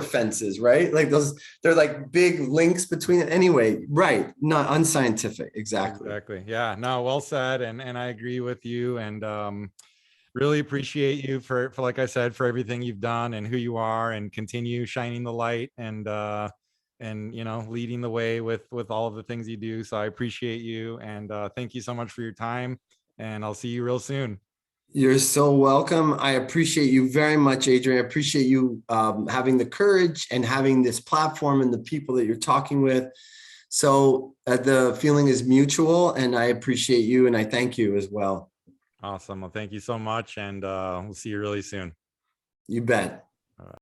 fences, right? Like those, they're like big links between it. Anyway, right. Not unscientific. Exactly. Yeah. No, well said. And I agree with you. And really appreciate you for, like I said, for everything you've done and who you are, and continue shining the light and you know, leading the way with all of the things you do. So I appreciate you, and thank you so much for your time, and I'll see you real soon. You're so welcome. I appreciate you very much, Adrian. I appreciate you having the courage and having this platform and the people that you're talking with. So the feeling is mutual, and I appreciate you, and I thank you as well. Awesome. Well, thank you so much, and we'll see you really soon. You bet.